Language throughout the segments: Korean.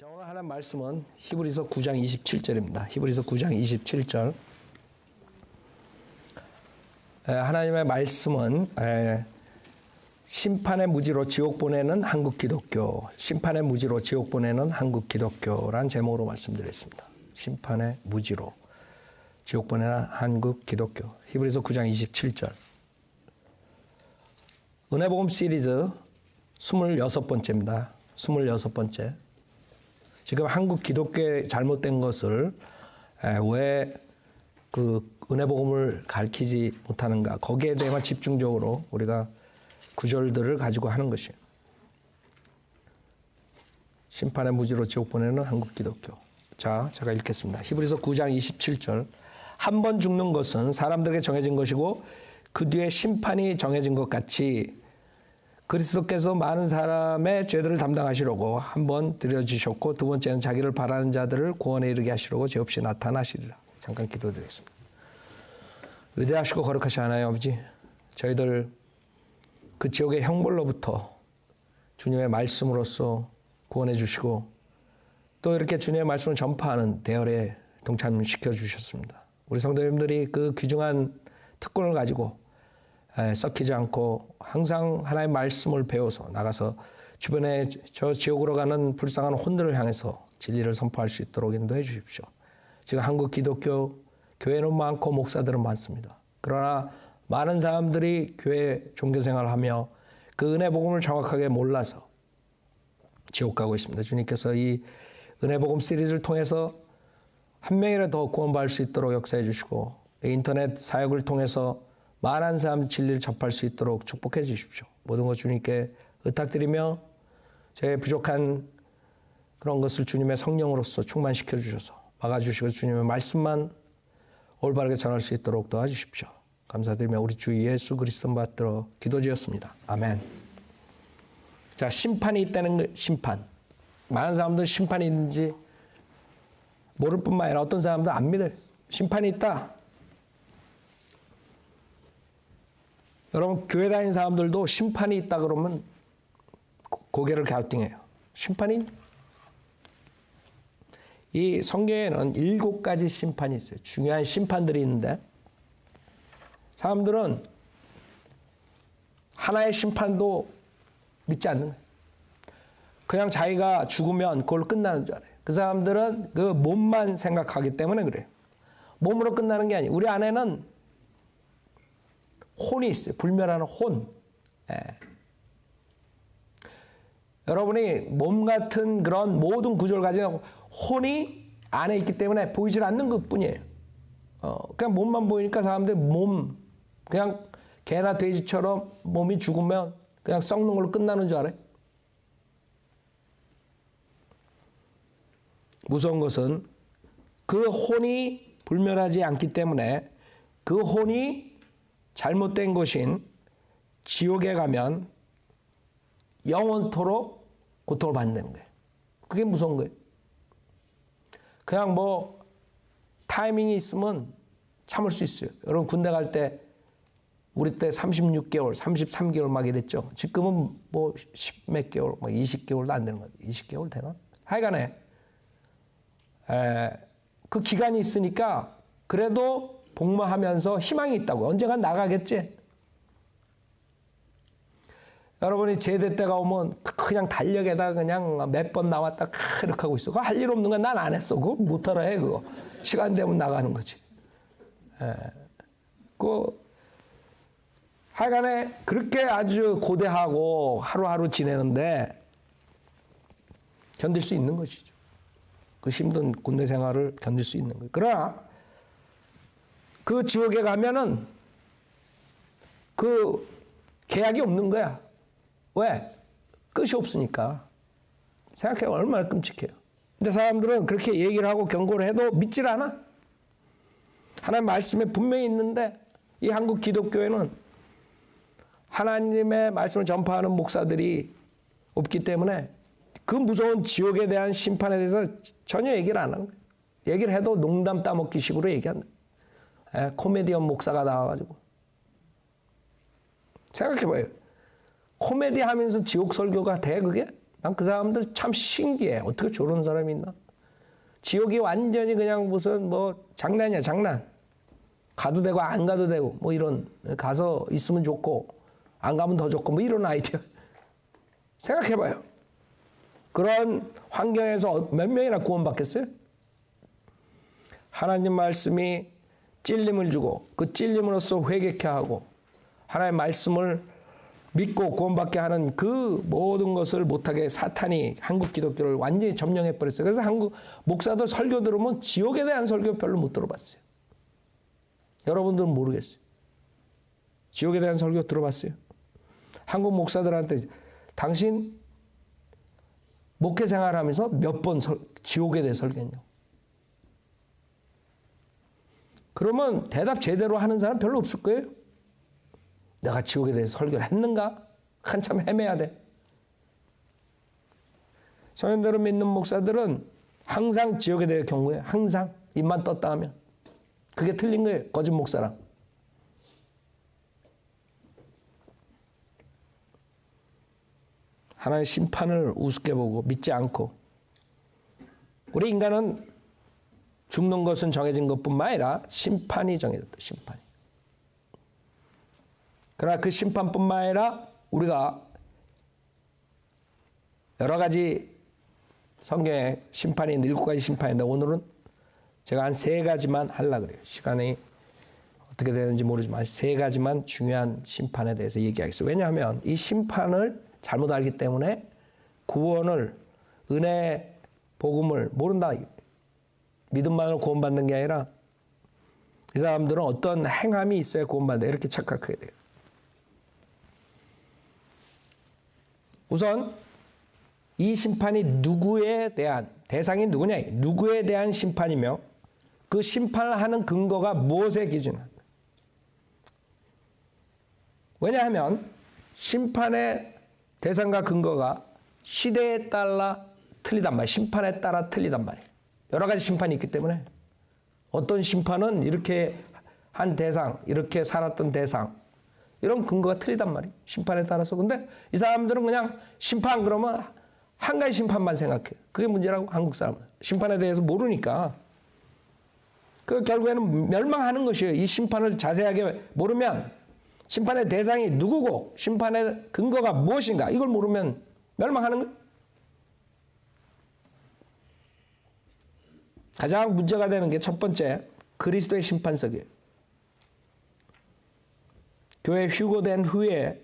자, 오늘 하나님 말씀은 히브리서 9장 27절입니다. 히브리서 9장 27절. 하나님의 말씀은 심판의 무지로 지옥 보내는 한국 기독교, 심판의 무지로 지옥 보내는 한국 기독교란 제목으로 말씀드렸습니다. 심판의 무지로 지옥 보내는 한국 기독교. 히브리서 9장 27절. 은혜복음 시리즈 26번째입니다. 26번째. 지금 한국 기독교의 잘못된 것을 왜 그 은혜복음을 가르치지 못하는가, 거기에 대해만 집중적으로 우리가 구절들을 가지고 하는 것이에요. 심판의 무지로 지옥 보내는 한국 기독교. 자, 제가 읽겠습니다. 히브리서 9장 27절. 한 번 죽는 것은 사람들에게 정해진 것이고 그 뒤에 심판이 정해진 것 같이 그리스도께서 많은 사람의 죄들을 담당하시려고 한 번 드려주셨고 두 번째는 자기를 바라는 자들을 구원에 이르게 하시려고 죄 없이 나타나시리라. 잠깐 기도드리겠습니다. 위대하시고 거룩하시 하나님 아버지, 저희들 그 지옥의 형벌로부터 주님의 말씀으로써 구원해 주시고 또 이렇게 주님의 말씀을 전파하는 대열에 동참시켜 주셨습니다. 우리 성도님들이 그 귀중한 특권을 가지고 썩히지 않고 항상 하나님의 말씀을 배워서 나가서 주변에 저 지옥으로 가는 불쌍한 혼들을 향해서 진리를 선포할 수 있도록 인도해 주십시오. 지금 한국 기독교 교회는 많고 목사들은 많습니다. 그러나 많은 사람들이 교회 종교생활을 하며 그 은혜복음을 정확하게 몰라서 지옥 가고 있습니다. 주님께서 이 은혜복음 시리즈를 통해서 한 명이라도 더 구원받을 수 있도록 역사해 주시고 인터넷 사역을 통해서 많은 사람 진리를 접할 수 있도록 축복해 주십시오. 모든 것 주님께 의탁드리며 제 부족한 그런 것을 주님의 성령으로서 충만시켜 주셔서 막아주시고 주님의 말씀만 올바르게 전할 수 있도록 도와주십시오. 감사드리며 우리 주 예수 그리스도 받들어 기도드렸습니다. 아멘. 자, 심판이 있다는 심판. 많은 사람들은 심판이 있는지 모를 뿐만 아니라 어떤 사람들은 안 믿어요. 심판이 있다. 여러분, 교회 다니는 사람들도 심판이 있다 그러면 고개를 갸우뚱해요. 심판이? 이 성경에는 7가지 심판이 있어요. 중요한 심판들이 있는데 사람들은 하나의 심판도 믿지 않는 거예요. 그냥 자기가 죽으면 그걸로 끝나는 줄 알아요. 그 사람들은 그 몸만 생각하기 때문에 그래요. 몸으로 끝나는 게 아니에요. 우리 안에는 혼이 있어요. 불멸하는 혼. 여러분이 몸 같은 그런 모든 구조를 가지고 혼이 안에 있기 때문에 보이질 않는 것뿐이에요. 그냥 몸만 보이니까 사람들이 몸, 그냥 개나 돼지처럼 몸이 죽으면 그냥 썩는 걸로 끝나는 줄 알아요. 무서운 것은 그 혼이 불멸하지 않기 때문에 그 혼이 잘못된 것인 지옥에 가면 영원토록 고통을 받는다는 거예요. 그게 무서운 거예요. 그냥 뭐 타이밍이 있으면 참을 수 있어요. 여러분 군대 갈 때 우리 때 36개월, 33개월 막 이랬죠. 지금은 뭐 10몇 개월, 막 20개월도 안 되는 거예요. 20개월 되나? 하여간에 그 기간이 있으니까 그래도 복무하면서 희망이 있다고. 언젠간 나가겠지. 여러분이 제대 때가 오면 그냥 달력에다 그냥 몇 번 나왔다 이렇게 하고 있어. 그거 할 일 없는 건 난 안 했어. 그거 못하라 해. 그거 시간 되면 나가는 거지. 그 하여간에 그렇게 아주 고대하고 하루하루 지내는데 견딜 수 있는 것이죠. 그 힘든 군대 생활을 견딜 수 있는 거예요. 그러나 그 지옥에 가면은 그 계약이 없는 거야. 왜? 끝이 없으니까. 생각해 얼마나 끔찍해요. 근데 사람들은 그렇게 얘기를 하고 경고를 해도 믿질 않아. 하나님 말씀에 분명히 있는데 이 한국 기독교회는 하나님의 말씀을 전파하는 목사들이 없기 때문에 그 무서운 지옥에 대한 심판에 대해서 전혀 얘기를 안 하는 거예요. 얘기를 해도 농담 따먹기 식으로 얘기한다. 코미디언 목사가 나와가지고. 생각해봐요. 코미디 하면서 지옥 설교가 돼, 그게? 난 그 사람들 참 신기해. 어떻게 저런 사람이 있나? 지옥이 완전히 그냥 무슨 뭐 장난이야, 장난. 가도 되고 안 가도 되고 뭐 이런, 가서 있으면 좋고 안 가면 더 좋고 뭐 이런 아이디어. 생각해봐요. 그런 환경에서 몇 명이나 구원받겠어요? 하나님 말씀이 찔림을 주고 그 찔림으로써 회개케 하고 하나님의 말씀을 믿고 구원받게 하는 그 모든 것을 못하게 사탄이 한국 기독교를 완전히 점령해버렸어요. 그래서 한국 목사들 설교 들으면 지옥에 대한 설교 별로 못 들어봤어요. 여러분들은 모르겠어요. 지옥에 대한 설교 들어봤어요? 한국 목사들한테 당신 목회 생활하면서 몇 번 지옥에 대해 설교했냐고. 그러면 대답 제대로 하는 사람 별로 없을 거예요. 내가 지옥에 대해서 설교를 했는가? 한참 헤매야 돼. 성현들을 믿는 목사들은 항상 지옥에 대해 경고해. 항상 입만 떴다 하면. 그게 틀린 거예요. 거짓 목사랑. 하나님의 심판을 우습게 보고 믿지 않고 우리 인간은 죽는 것은 정해진 것뿐만 아니라 심판이 정해졌다. 심판이. 그러나 그 심판뿐만 아니라 우리가 여러 가지 성경에 심판이 있는데 7가지 심판인데 오늘은 제가 한 3가지만 하려고 그래요. 시간이 어떻게 되는지 모르지만 3가지만 중요한 심판에 대해서 얘기하겠어요. 왜냐하면 이 심판을 잘못 알기 때문에 구원을, 은혜, 복음을 모른다. 믿음만으로 구원받는 게 아니라 이 사람들은 어떤 행함이 있어야 구원받는다. 이렇게 착각하게 돼요. 우선 이 심판이 누구에 대한, 대상이 누구냐? 누구에 대한 심판이며 그 심판을 하는 근거가 무엇에 기준이냐? 왜냐하면 심판의 대상과 근거가 시대에 따라 틀리단 말이에요. 심판에 따라 틀리단 말이에요. 여러 가지 심판이 있기 때문에 어떤 심판은 이렇게 한 대상, 이렇게 살았던 대상 이런 근거가 틀리단 말이에요. 심판에 따라서. 근데 이 사람들은 그냥 심판 그러면 한 가지 심판만 생각해요. 그게 문제라고 한국 사람은. 심판에 대해서 모르니까. 그 결국에는 멸망하는 것이에요. 이 심판을 자세하게 모르면 심판의 대상이 누구고 심판의 근거가 무엇인가 이걸 모르면 멸망하는 거예요. 가장 문제가 되는 게 첫 번째 그리스도의 심판석이에요. 교회 휴거된 후에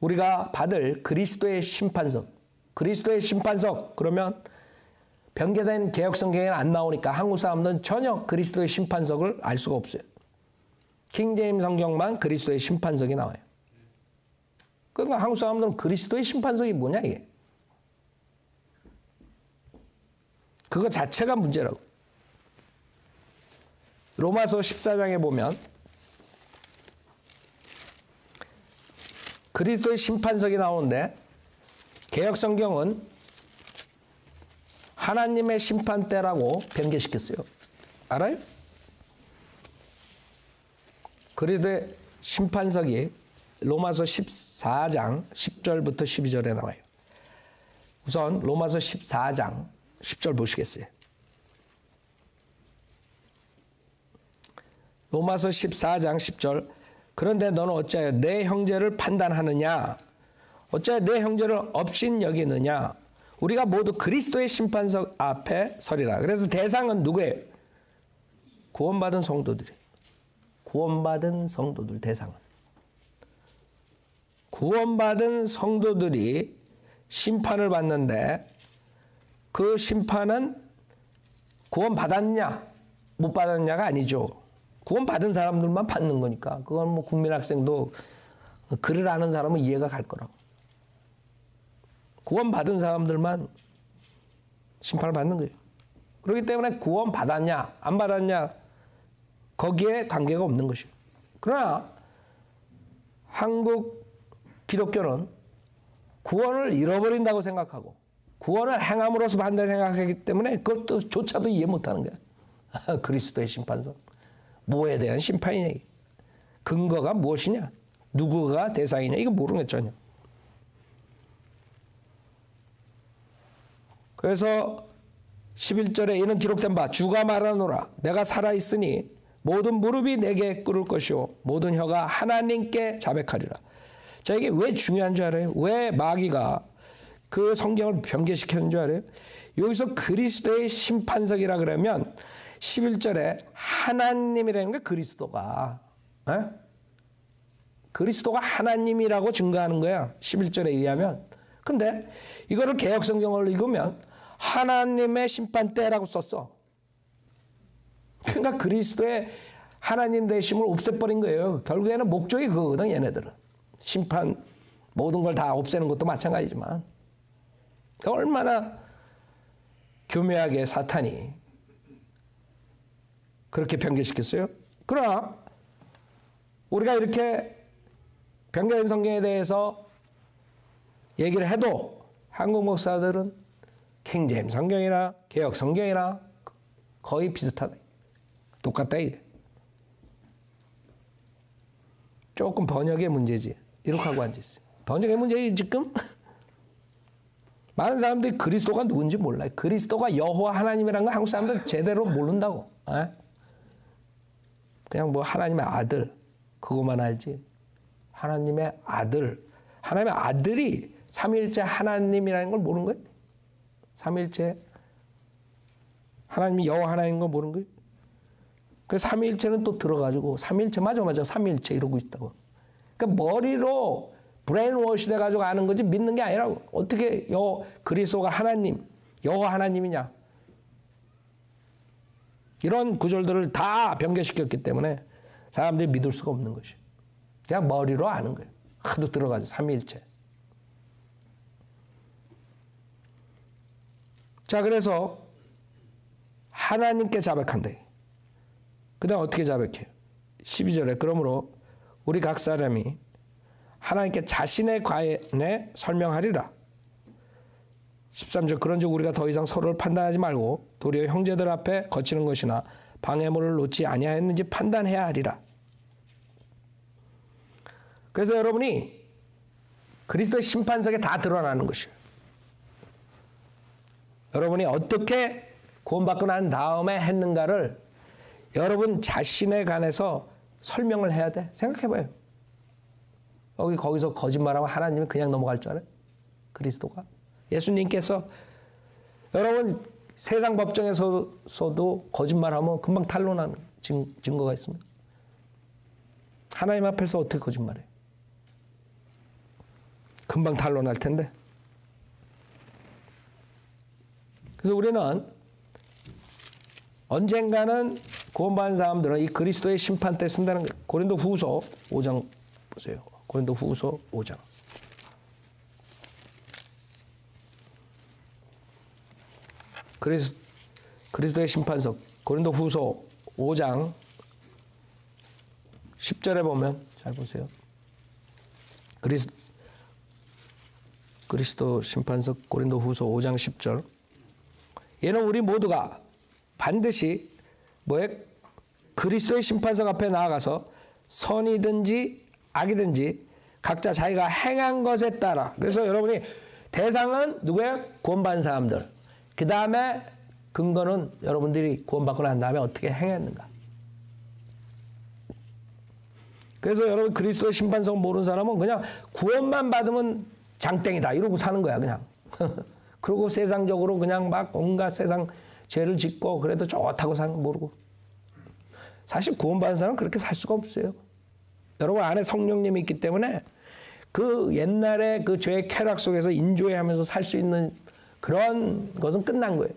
우리가 받을 그리스도의 심판석. 그리스도의 심판석 그러면 변개된 개혁성경에는 안 나오니까 한국 사람들은 전혀 그리스도의 심판석을 알 수가 없어요. 킹제임 성경만 그리스도의 심판석이 나와요. 그러니까 한국 사람들은 그리스도의 심판석이 뭐냐 이게. 그거 자체가 문제라고. 로마서 14장에 보면 그리스도의 심판석이 나오는데 개혁성경은 하나님의 심판대라고 변개시켰어요. 알아요? 그리스도의 심판석이 로마서 14장 10절부터 12절에 나와요. 우선 로마서 14장 10절 보시겠어요? 로마서 14장 10절 그런데 너는 어찌하여 내 형제를 판단하느냐? 어찌하여 내 형제를 업신 여기느냐? 우리가 모두 그리스도의 심판석 앞에 서리라. 그래서 대상은 누구예요? 구원받은 성도들이에요. 구원받은 성도들 대상은. 구원받은 성도들이 심판을 받는데 그 심판은 구원받았냐 못 받았냐가 아니죠. 구원받은 사람들만 받는 거니까. 그건 뭐 국민학생도 글을 아는 사람은 이해가 갈 거라고. 구원받은 사람들만 심판을 받는 거예요. 그렇기 때문에 구원받았냐 안 받았냐 거기에 관계가 없는 것이에요. 그러나 한국 기독교는 구원을 잃어버린다고 생각하고 구원을 행함으로써 받는다고 생각하기 때문에 그것조차도 이해 못하는 거야. 그리스도의 심판석. 뭐에 대한 심판이냐. 근거가 무엇이냐. 누구가 대상이냐. 이거 모르는 게 전혀. 그래서 11절에 이는 기록된 바 주가 말하노라 내가 살아있으니 모든 무릎이 내게 꿇을 것이요 모든 혀가 하나님께 자백하리라. 자, 이게 왜 중요한 줄 알아요? 왜 마귀가 그 성경을 변개시켰는 줄 알아요? 여기서 그리스도의 심판석이라 그러면 11절에 하나님이라는 게 그리스도가 그리스도가 하나님이라고 증거하는 거야. 11절에 의하면. 근데 이거를 개역성경을 읽으면 하나님의 심판대라고 썼어. 그러니까 그리스도의 하나님 되심을 없애버린 거예요. 결국에는 목적이 그거거든, 얘네들은. 심판, 모든 걸 다 없애는 것도 마찬가지지만. 얼마나 교묘하게 사탄이 그렇게 변개시켰어요? 그러나 우리가 이렇게 변개된 성경에 대해서 얘기를 해도 한국 목사들은 킹제임스 성경이나 개역 성경이나 거의 비슷하다. 똑같다 이게. 조금 번역의 문제지. 이렇게 하고 앉아있어요. 번역의 문제지 지금? 많은 사람들이 그리스도가 누군지 몰라요. 그리스도가 여호와 하나님이라는 거 한국 사람들 제대로 모른다고. 그냥 뭐 하나님의 아들 그것만 알지. 하나님의 아들. 하나님의 아들이 삼위일체 하나님이라는 걸 모르는 거예요. 삼위일체 하나님이 여호와 하나님인 걸 모르는 거예요. 그 삼위일체는 또 들어가지고 삼위일체 맞아 삼위일체 이러고 있다고. 그러니까 머리로 브레인워시 돼가지고 아는 거지 믿는 게 아니라고. 어떻게 그리스도가 하나님 여호와 하나님이냐. 이런 구절들을 다 변개시켰기 때문에 사람들이 믿을 수가 없는 것이. 그냥 머리로 아는 거예요. 하도 들어가죠. 삼위일체. 자, 그래서 하나님께 자백한다. 그 다음 어떻게 자백해요? 12절에 그러므로 우리 각 사람이 하나님께 자신의 관에 설명하리라. 13절 그런즉 우리가 더 이상 서로를 판단하지 말고 도리어 형제들 앞에 거치는 것이나 방해물을 놓지 아니하였는지 판단해야 하리라. 그래서 여러분이 그리스도의 심판석에 다 드러나는 것이에요. 여러분이 어떻게 구원받고 난 다음에 했는가를 여러분 자신에 관해서 설명을 해야 돼. 생각해봐요. 거기서 거짓말하면 하나님이 그냥 넘어갈 줄 알아요? 그리스도가. 예수님께서 여러분 세상 법정에서도 거짓말하면 금방 탄로나는 증거가 있습니다. 하나님 앞에서 어떻게 거짓말해요? 금방 탄로날 텐데. 그래서 우리는 언젠가는 구원받은 사람들은 이 그리스도의 심판 때 쓴다는 거예요. 고린도 후서 5장 보세요. 고린도 후서 5장. 그리스도의 심판석. 고린도 후서 5장 10절에 보면 잘 보세요. 그리스도 심판석 고린도 후서 5장 10절. 얘는 우리 모두가 반드시 그리스도의 심판석 앞에 나아가서 선이든지 악이든지 각자 자기가 행한 것에 따라. 그래서 여러분이 대상은 누구예요? 구원받은 사람들. 그 다음에 근거는 여러분들이 구원받고 난 다음에 어떻게 행했는가. 그래서 여러분 그리스도의 심판석 모르는 사람은 그냥 구원만 받으면 장땡이다 이러고 사는 거야 그냥. 그리고 세상적으로 그냥 막 온갖 세상 죄를 짓고 그래도 좋다고 사는 거 모르고. 사실 구원받은 사람은 그렇게 살 수가 없어요. 여러분 안에 성령님이 있기 때문에 그 옛날에 그 죄의 쾌락 속에서 인조해하면서 살 수 있는 그런 것은 끝난 거예요.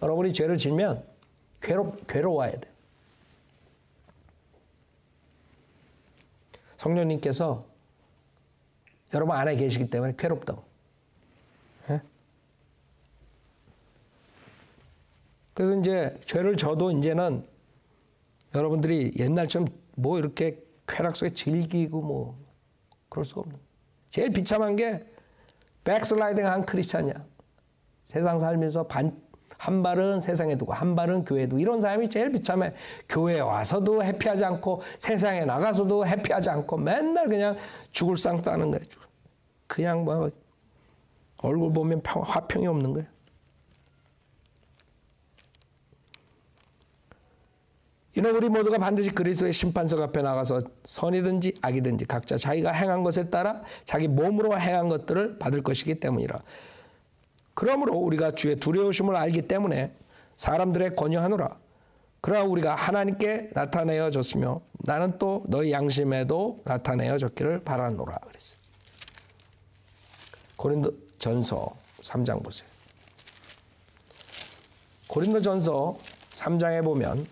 여러분이 죄를 지면 괴로워야 돼. 성령님께서 여러분 안에 계시기 때문에 괴롭다고. 예? 그래서 이제 죄를 져도 이제는 여러분들이 옛날처럼 뭐 이렇게 쾌락 속에 즐기고 뭐 그럴 수가 없는. 제일 비참한 게 백슬라이딩 한 크리스찬이야. 세상 살면서 한 발은 세상에 두고 한 발은 교회에 두고 이런 사람이 제일 비참해. 교회에 와서도 해피하지 않고 세상에 나가서도 해피하지 않고 맨날 그냥 죽을 상 따는 거야. 그냥 뭐 얼굴 보면 화평이 없는 거야. 이는 우리 모두가 반드시 그리스도의 심판석 앞에 나가서 선이든지 악이든지 각자 자기가 행한 것에 따라 자기 몸으로 행한 것들을 받을 것이기 때문이라. 그러므로 우리가 주의 두려우심을 알기 때문에 사람들의 권유하노라. 그러나 우리가 하나님께 나타내어졌으며 나는 또 너희 양심에도 나타내어졌기를 바라노라 그랬어요. 고린도전서 3장 보세요. 고린도전서 3장에 보면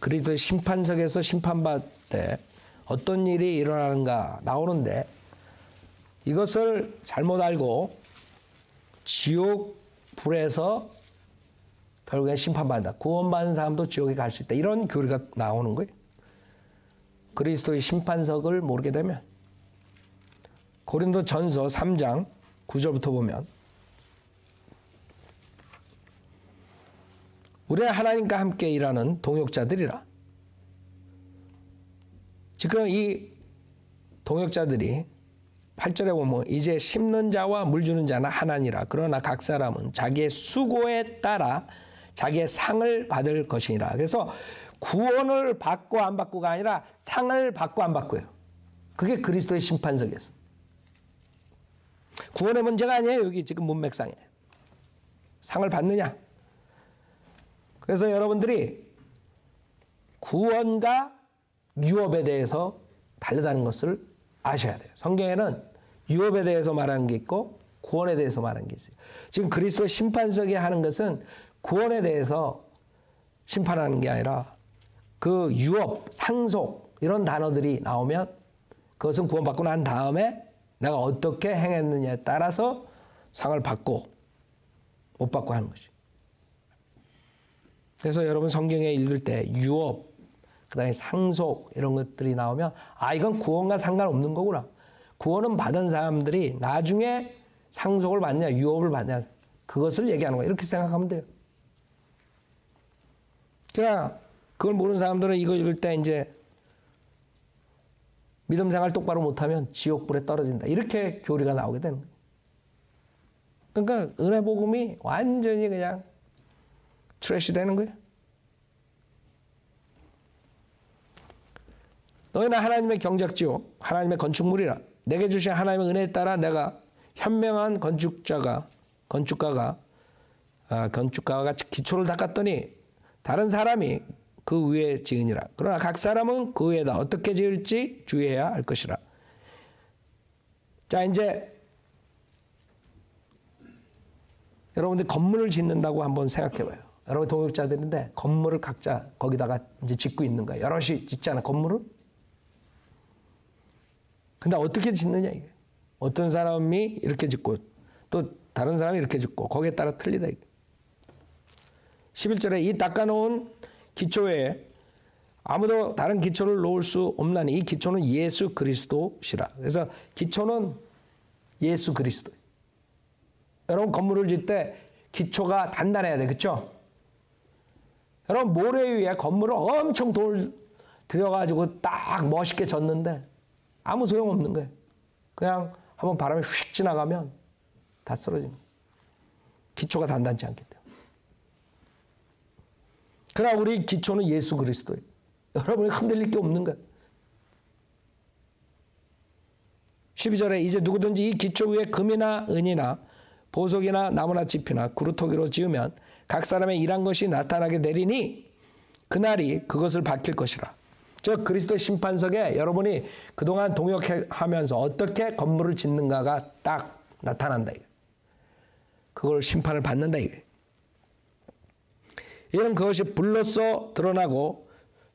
그리스도의 심판석에서 심판받을 때 어떤 일이 일어나는가 나오는데, 이것을 잘못 알고 지옥 불에서 결국엔 심판받는다. 구원받은 사람도 지옥에 갈 수 있다. 이런 교리가 나오는 거예요. 그리스도의 심판석을 모르게 되면. 고린도전서 3장 9절부터 보면 우리는 하나님과 함께 일하는 동역자들이라. 지금 이 동역자들이 8절에 보면 이제 심는 자와 물 주는 자는 하나니라. 그러나 각 사람은 자기의 수고에 따라 자기의 상을 받을 것이니라. 그래서 구원을 받고 안 받고가 아니라 상을 받고 안 받고예요. 그게 그리스도의 심판석이었어. 구원의 문제가 아니에요. 여기 지금 문맥상에. 상을 받느냐. 그래서 여러분들이 구원과 유업에 대해서 다르다는 것을 아셔야 돼요. 성경에는 유업에 대해서 말하는 게 있고 구원에 대해서 말하는 게 있어요. 지금 그리스도의 심판석에 하는 것은 구원에 대해서 심판하는 게 아니라 그 유업, 상속 이런 단어들이 나오면 그것은 구원받고 난 다음에 내가 어떻게 행했느냐에 따라서 상을 받고 못 받고 하는 것이. 그래서 여러분 성경에 읽을 때 유업, 그 다음에 상속 이런 것들이 나오면 이건 구원과 상관없는 거구나. 구원은 받은 사람들이 나중에 상속을 받냐 유업을 받냐 그것을 얘기하는 거야. 이렇게 생각하면 돼요. 그러니까 그걸 모르는 사람들은 이거 읽을 때 이제 믿음 생활 똑바로 못하면 지옥불에 떨어진다. 이렇게 교리가 나오게 되는 거예요. 그러니까 은혜 복음이 완전히 그냥 트래시 되는 거예요. 너희는 하나님의 경작지요 하나님의 건축물이라. 내게 주신 하나님의 은혜에 따라 내가 현명한 건축가가 같이 기초를 닦았더니 다른 사람이 그 위에 지으니라. 그러나 각 사람은 그 위에다 어떻게 지을지 주의해야 할 것이라. 자, 이제 여러분들 건물을 짓는다고 한번 생각해봐요. 여러분 동역자들인데 건물을 각자 거기다가 이제 짓고 있는 거예요. 여럿이 짓잖아 건물을. 근데 어떻게 짓느냐 이게. 어떤 사람이 이렇게 짓고 또 다른 사람이 이렇게 짓고 거기에 따라 틀리다 이게. 11절에 이 닦아놓은 기초에 아무도 다른 기초를 놓을 수 없나니 이 기초는 예수 그리스도시라. 그래서 기초는 예수 그리스도. 여러분 건물을 짓 때 기초가 단단해야 돼. 그렇죠? 여러분 모래 위에 건물을 엄청 돌 들여가지고 딱 멋있게 졌는데 아무 소용없는 거예요. 그냥 한번 바람이 휙 지나가면 다 쓰러지는 거예요. 기초가 단단치 않기 때문에. 그러나 우리 기초는 예수 그리스도예요. 여러분이 흔들릴 게 없는 거예요. 12절에 이제 누구든지 이 기초 위에 금이나 은이나 보석이나 나무나 짚이나 구루토기로 지으면 각 사람의 일한 것이 나타나게 되리니 그날이 그것을 밝힐 것이라. 즉 그리스도의 심판석에 여러분이 그동안 동역하면서 어떻게 건물을 짓는가가 딱 나타난다. 그걸 심판을 받는다. 이는 그것이 불로써 드러나고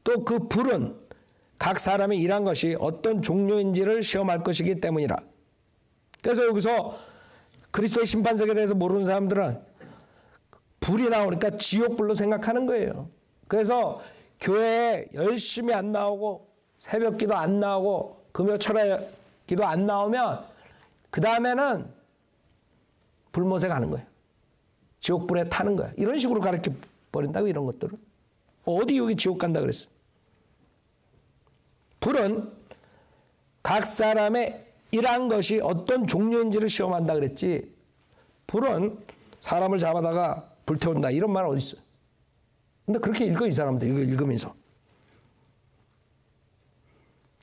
또 그 불은 각 사람이 일한 것이 어떤 종류인지를 시험할 것이기 때문이라. 그래서 여기서 그리스도의 심판석에 대해서 모르는 사람들은 불이 나오니까 지옥불로 생각하는 거예요. 그래서 교회에 열심히 안 나오고 새벽기도 안 나오고 금요철에 기도 안 나오면 그 다음에는 불못에 가는 거예요. 지옥불에 타는 거예요. 이런 식으로 가르쳐 버린다고 이런 것들을. 어디 여기 지옥 간다 그랬어. 불은 각 사람의 일한 것이 어떤 종류인지를 시험한다 그랬지. 불은 사람을 잡아다가 불태운다 이런 말 어디 있어요? 근데 그렇게 읽어, 이 사람들. 이거 읽으면서.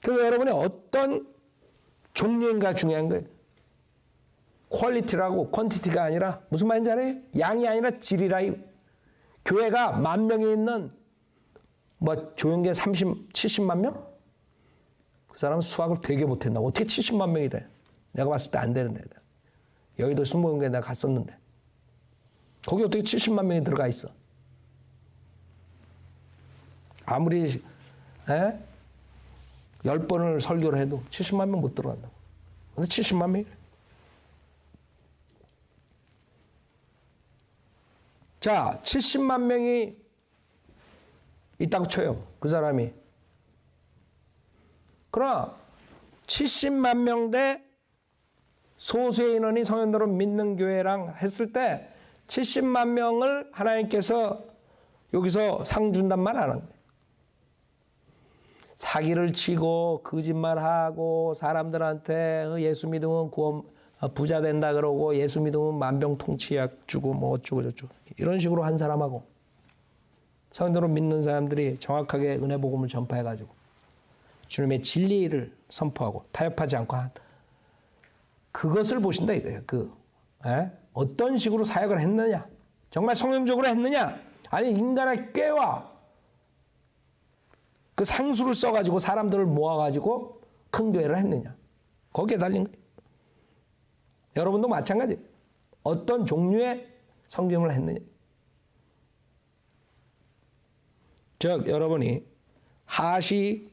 그래서 여러분이 어떤 종류인가 중요한 거예요. 퀄리티라고, 퀀티티가 아니라, 무슨 말인지 알아요? 양이 아니라 질이라. 교회가 10,000명이 있는, 조용계 70만 명? 그 사람은 수학을 되게 못했나? 어떻게 70만 명이 돼? 내가 봤을 때 안 되는데. 여의도 순복음교회 내가 갔었는데. 거기 어떻게 70만 명이 들어가 있어? 아무리, 10번을 설교를 해도 70만 명 못 들어간다고. 근데 70만 명이래. 자, 70만 명이 있다고 쳐요. 그 사람이. 그러나 70만 명 대 소수의 인원이 성현도를 믿는 교회랑 했을 때 70만 명을 하나님께서 여기서 상 준단 말 안 합니다. 사기를 치고 거짓말하고 사람들한테 예수 믿으면 부자 된다 그러고 예수 믿으면 만병통치약 주고 어쩌고 저쩌고 이런 식으로 한 사람하고 성도로 믿는 사람들이 정확하게 은혜 복음을 전파해가지고 주님의 진리를 선포하고 타협하지 않고 한 그것을 보신다 이거예요. 어떤 식으로 사역을 했느냐, 정말 성령적으로 했느냐, 아니 인간의 꾀와 그 상수를 써가지고 사람들을 모아가지고 큰 교회를 했느냐. 거기에 달린 거예요. 여러분도 마찬가지. 어떤 종류의 성경을 했느냐. 즉 여러분이 하시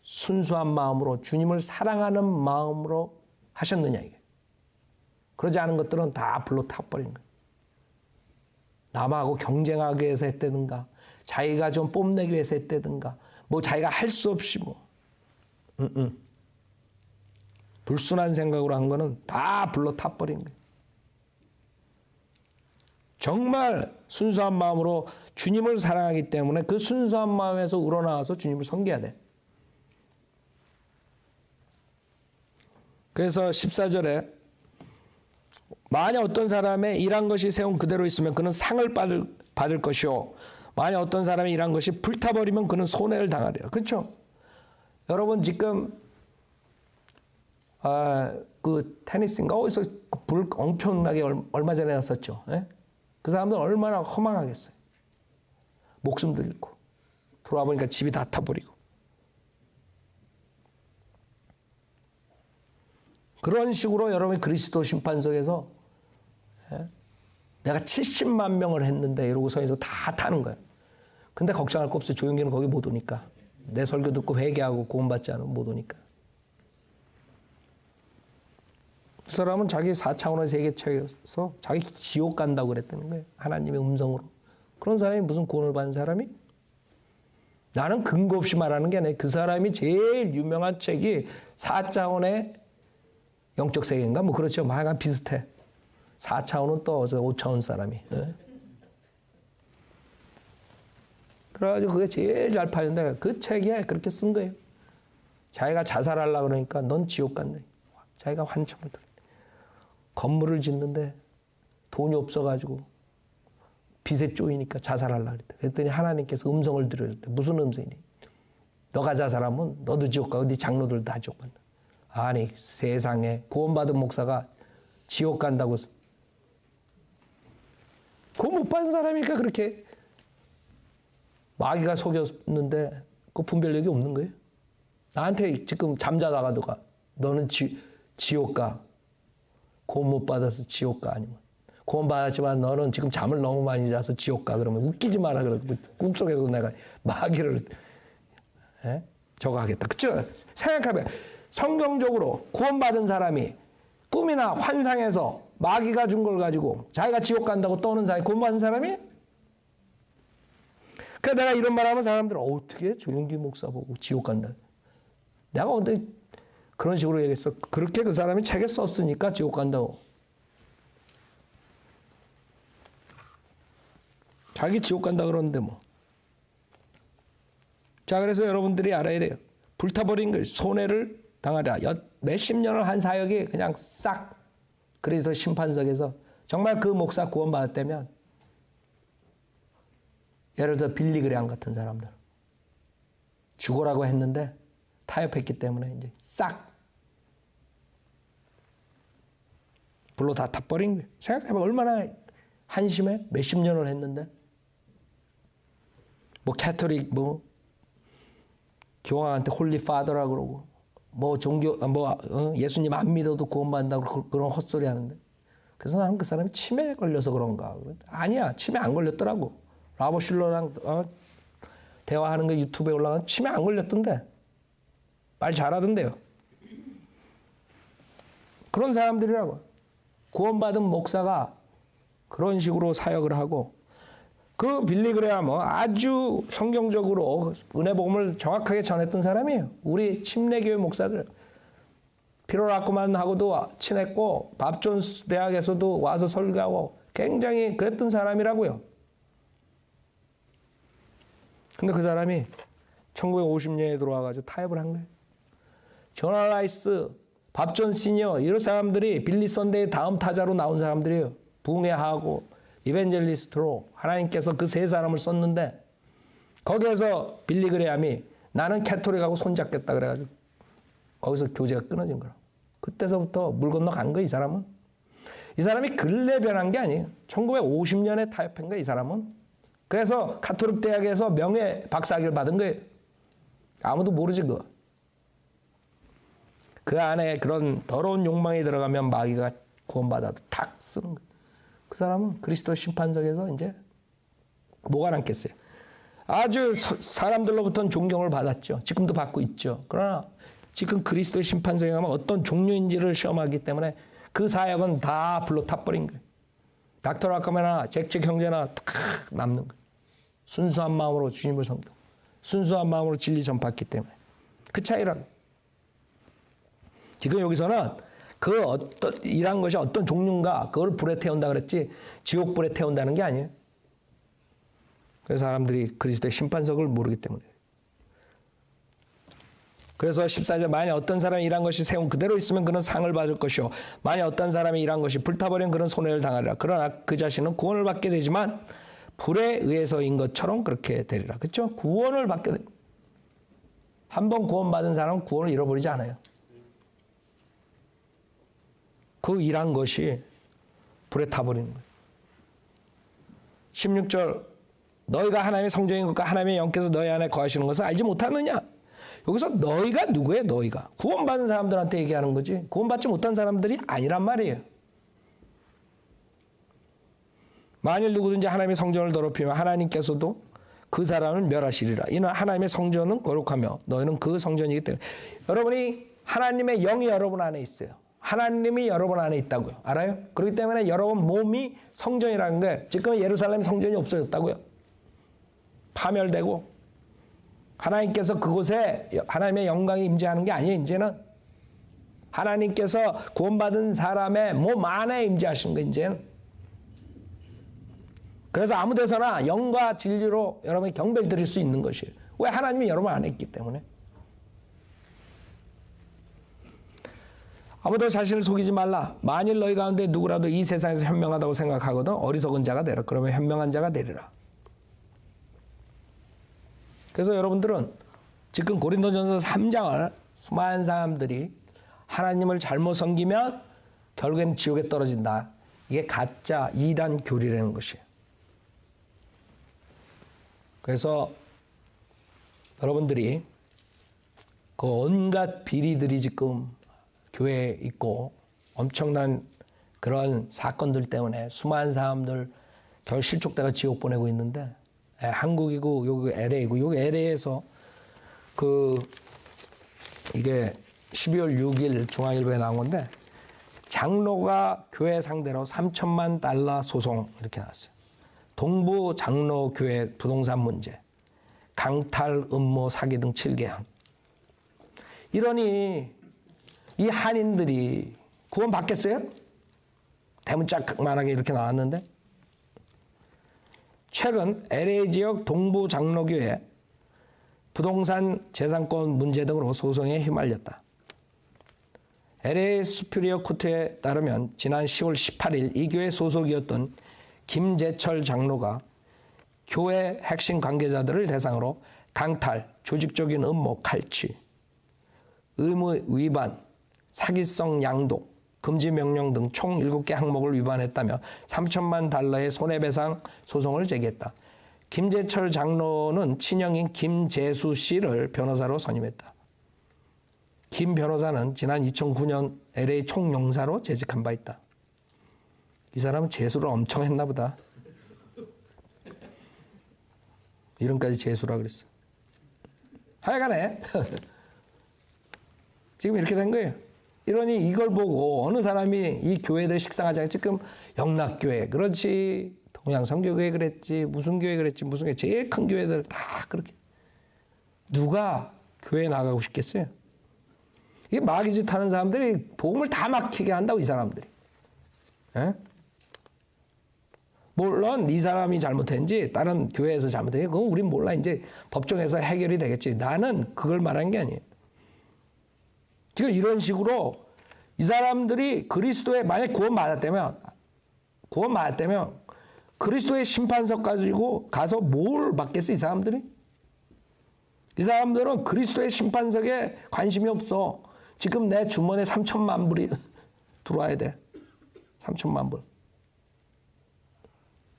순수한 마음으로 주님을 사랑하는 마음으로 하셨느냐 이게. 그러지 않은 것들은 다 불로 타버린 거예요. 남하고 경쟁하기 위해서 했다든가 자기가 좀 뽐내기 위해서 했다든가 자기가 할 수 없이 불순한 생각으로 한 거는 다 불로 타버린 거예요. 정말 순수한 마음으로 주님을 사랑하기 때문에 그 순수한 마음에서 우러나와서 주님을 섬겨야 돼. 그래서 14절에 만약 어떤 사람의 일한 것이 세운 그대로 있으면 그는 상을 받을 것이요. 만약 어떤 사람이 일한 것이 불타버리면 그는 손해를 당하리라. 그렇죠? 여러분 지금 그 테니스인가 어디서 불 엄청나게 얼마 전에 났었죠. 예? 그 사람들 얼마나 허망하겠어요. 목숨도 잃고 들어와 보니까 집이 다 타버리고 그런 식으로 여러분이 그리스도 심판석에서 내가 70만 명을 했는데 이러고 서에서 다 타는 거예요. 근데 걱정할 거 없어요. 조용기는 거기 못 오니까. 내 설교 듣고 회개하고 구원받지 않으면 못 오니까. 그 사람은 자기 4차원의 세계체에서 자기 지옥 간다고 그랬다는 거예요. 하나님의 음성으로. 그런 사람이 무슨 구원을 받은 사람이? 나는 근거 없이 말하는 게 아니라 그 사람이 제일 유명한 책이 4차원의 영적 세계인가? 그렇죠. 약간 비슷해. 4차원은 또 5차원 사람이. 네? 그래가지고 그게 제일 잘 팔리는데 그 책에 그렇게 쓴 거예요. 자기가 자살하려고 그러니까 넌 지옥 간다. 자기가 환청을 들어. 건물을 짓는데 돈이 없어가지고 빚에 쪼이니까 자살하려고 그랬다. 그랬더니 하나님께서 음성을 드렸대. 무슨 음성이니? 너가 자살하면 너도 지옥 가고 네 장로들도 다 지옥 간다. 아니 세상에 구원받은 목사가 지옥 간다고 구원 못 받은 사람이니까 그렇게 마귀가 속였는데 그 분별력이 없는 거예요. 나한테 지금 잠자다가 누가 너는 지옥 가. 구원 못 받아서 지옥 가. 아니면 구원 받았지만 너는 지금 잠을 너무 많이 자서 지옥 가. 그러면 웃기지 마라. 그러고 꿈속에서 내가 마귀를 저거 하겠다. 그쵸? 생각하면 성경적으로 구원받은 사람이 꿈이나 환상에서 마귀가 준 걸 가지고 자기가 지옥 간다고 떠는 사람이 구원받은 사람이? 그러니까 내가 이런 말하면 사람들은 어떻게 조영기 목사 보고 지옥 간다. 내가 언제 그런 식으로 얘기했어. 그렇게 그 사람이 책에 썼으니까 지옥 간다고. 자기 지옥 간다 그러는데 뭐. 자, 그래서 여러분들이 알아야 돼요. 불타버린 걸 손해를 당하랴. 몇십 년을 한 사역이 그냥 싹 그래서 심판석에서 정말 그 목사 구원받았다면 예를 들어 빌리그레암 같은 사람들. 죽어라고 했는데 타협했기 때문에 이제 싹 불로 다 타버린 거예요. 생각해봐. 얼마나 한심해? 몇십 년을 했는데. 뭐 캐토릭 교황한테 홀리 파더라고 그러고 예수님 안 믿어도 구원받는다고 그런 헛소리 하는데. 그래서 나는 그 사람이 치매에 걸려서 그런가. 아니야. 치매 안 걸렸더라고. 라버 슐러랑 대화하는 거 유튜브에 올라가면 치매 안 걸렸던데. 말 잘하던데요. 그런 사람들이라고. 구원받은 목사가 그런 식으로 사역을 하고 그 빌리그레암은 아주 성경적으로 은혜 복음을 정확하게 전했던 사람이에요. 우리 침례교회 목사들. 피로라꾸만 하고도 친했고 밥존스 대학에서도 와서 설교하고 굉장히 그랬던 사람이라고요. 근데 그 사람이 1950년에 들어와가지고 타협을 한 거예요. 조나 라이스, 밥존 시니어 이런 사람들이 빌리 선데이 다음 타자로 나온 사람들이에요. 붕해하고 이벤젤리스트로 하나님께서 그 세 사람을 썼는데 거기에서 빌리그레암이 나는 캐토릭하고 손잡겠다 그래가지고 거기서 교제가 끊어진 거라. 그때서부터 물 건너 간 거예요. 이 사람은. 이 사람이 근래 변한 게 아니에요. 1950년에 타협한 거예요. 이 사람은. 그래서 가톨릭 대학에서 명예 박사학위를 받은 거예요. 아무도 모르지 그거. 그 안에 그런 더러운 욕망이 들어가면 마귀가 구원받아도 탁 쓰는 거예요. 그 사람은 그리스도 심판석에서 이제 뭐가 남겠어요. 아주 사람들로부터는 존경을 받았죠. 지금도 받고 있죠. 그러나 지금 그리스도 심판석에 가면 어떤 종류인지를 시험하기 때문에 그 사역은 다 불로 타버린 거예요. 닥터 라카메나 잭잭 형제나 탁 남는 거예요. 순수한 마음으로 주님을 섬기고 순수한 마음으로 진리 전파했기 때문에 그 차이라고. 지금 여기서는 그 어떤 일한 것이 어떤 종류인가 그걸 불에 태운다 그랬지 지옥 불에 태운다는 게 아니에요. 그래서 사람들이 그리스도의 심판석을 모르기 때문에. 그래서 14절 만약 어떤 사람이 일한 것이 세운 그대로 있으면 그는 상을 받을 것이요 만약 어떤 사람이 일한 것이 불타버린 그는 손해를 당하리라. 그러나 그 자신은 구원을 받게 되지만 불에 의해서인 것처럼 그렇게 되리라. 그렇죠? 구원을 받게 돼. 한 번 구원받은 사람은 구원을 잃어버리지 않아요. 그 일한 것이 불에 타버리는 거예요. 16절 너희가 하나님의 성전인 것과 하나님의 영께서 너희 안에 거하시는 것을 알지 못하느냐. 여기서 너희가 누구예요? 너희가. 구원받은 사람들한테 얘기하는 거지 구원받지 못한 사람들이 아니란 말이에요. 만일 누구든지 하나님의 성전을 더럽히면 하나님께서도 그 사람을 멸하시리라. 이는 하나님의 성전은 거룩하며 너희는 그 성전이기 때문에. 여러분이 하나님의 영이 여러분 안에 있어요. 하나님이 여러분 안에 있다고요. 알아요? 그렇기 때문에 여러분 몸이 성전이라는 게 지금 예루살렘 성전이 없어졌다고요. 파멸되고 하나님께서 그곳에 하나님의 영광이 임재하는 게 아니에요. 이제는 하나님께서 구원받은 사람의 몸 안에 임재하시는 거 이제는. 그래서 아무 데서나 영과 진리로 여러분이 경배를 드릴 수 있는 것이에요. 왜? 하나님이 여러분 안에 있기 때문에. 아무도 자신을 속이지 말라. 만일 너희 가운데 누구라도 이 세상에서 현명하다고 생각하거든 어리석은 자가 되라. 그러면 현명한 자가 되리라. 그래서 여러분들은 지금 고린도전서 3장을 수많은 사람들이 하나님을 잘못 섬기면 결국엔 지옥에 떨어진다. 이게 가짜 이단 교리라는 것이에요. 그래서 여러분들이 그 온갖 비리들이 지금 교회에 있고 엄청난 그런 사건들 때문에 수많은 사람들 결국 실족돼가 지옥 보내고 있는데 한국이고 여기 LA고 여기 LA에서 이게 12월 6일 중앙일보에 나온 건데 장로가 교회 상대로 $3,000만 소송 이렇게 나왔어요. 동부 장로교회 부동산 문제, 강탈, 음모, 사기 등 7개항. 이러니 이 한인들이 구원 받겠어요? 대문짝만하게 이렇게 나왔는데 최근 LA 지역 동부 장로교회 부동산 재산권 문제 등으로 소송에 휘말렸다. LA 수피리어 코트에 따르면 지난 10월 18일 이 교회 소속이었던 김재철 장로가 교회 핵심 관계자들을 대상으로 강탈, 조직적인 음모, 칼취, 의무 위반, 사기성 양독, 금지 명령 등 총 7개 항목을 위반했다며 3천만 달러의 손해배상 소송을 제기했다. 김재철 장로는 친형인 김재수 씨를 변호사로 선임했다. 김 변호사는 지난 2009년 LA 총영사로 재직한 바 있다. 이 사람은 재수를 엄청 했나 보다. 이름까지 재수라 그랬어. 하여간에 지금 이렇게 된 거예요. 이러니 이걸 보고 어느 사람이 이 교회들 식상하지 않게 지금 영락교회 그렇지, 동양선교교회 그랬지, 무슨 교회 그랬지, 무슨 교회, 제일 큰 교회들 다 그렇게. 누가 교회에 나가고 싶겠어요? 이게 마귀짓 하는 사람들이 복음을 다 막히게 한다고, 이 사람들이. 에? 물론 이 사람이 잘못했는지 다른 교회에서 잘못했는지 그건 우린 몰라. 이제 법정에서 해결이 되겠지. 나는 그걸 말한 게 아니에요. 지금 이런 식으로 이 사람들이 그리스도의 만약 구원받았다면 그리스도의 심판석 가지고 가서 뭘 받겠어, 이 사람들이? 이 사람들은 그리스도의 심판석에 관심이 없어. 지금 내 주머니에 3천만 불이 들어와야 돼. 3천만 불.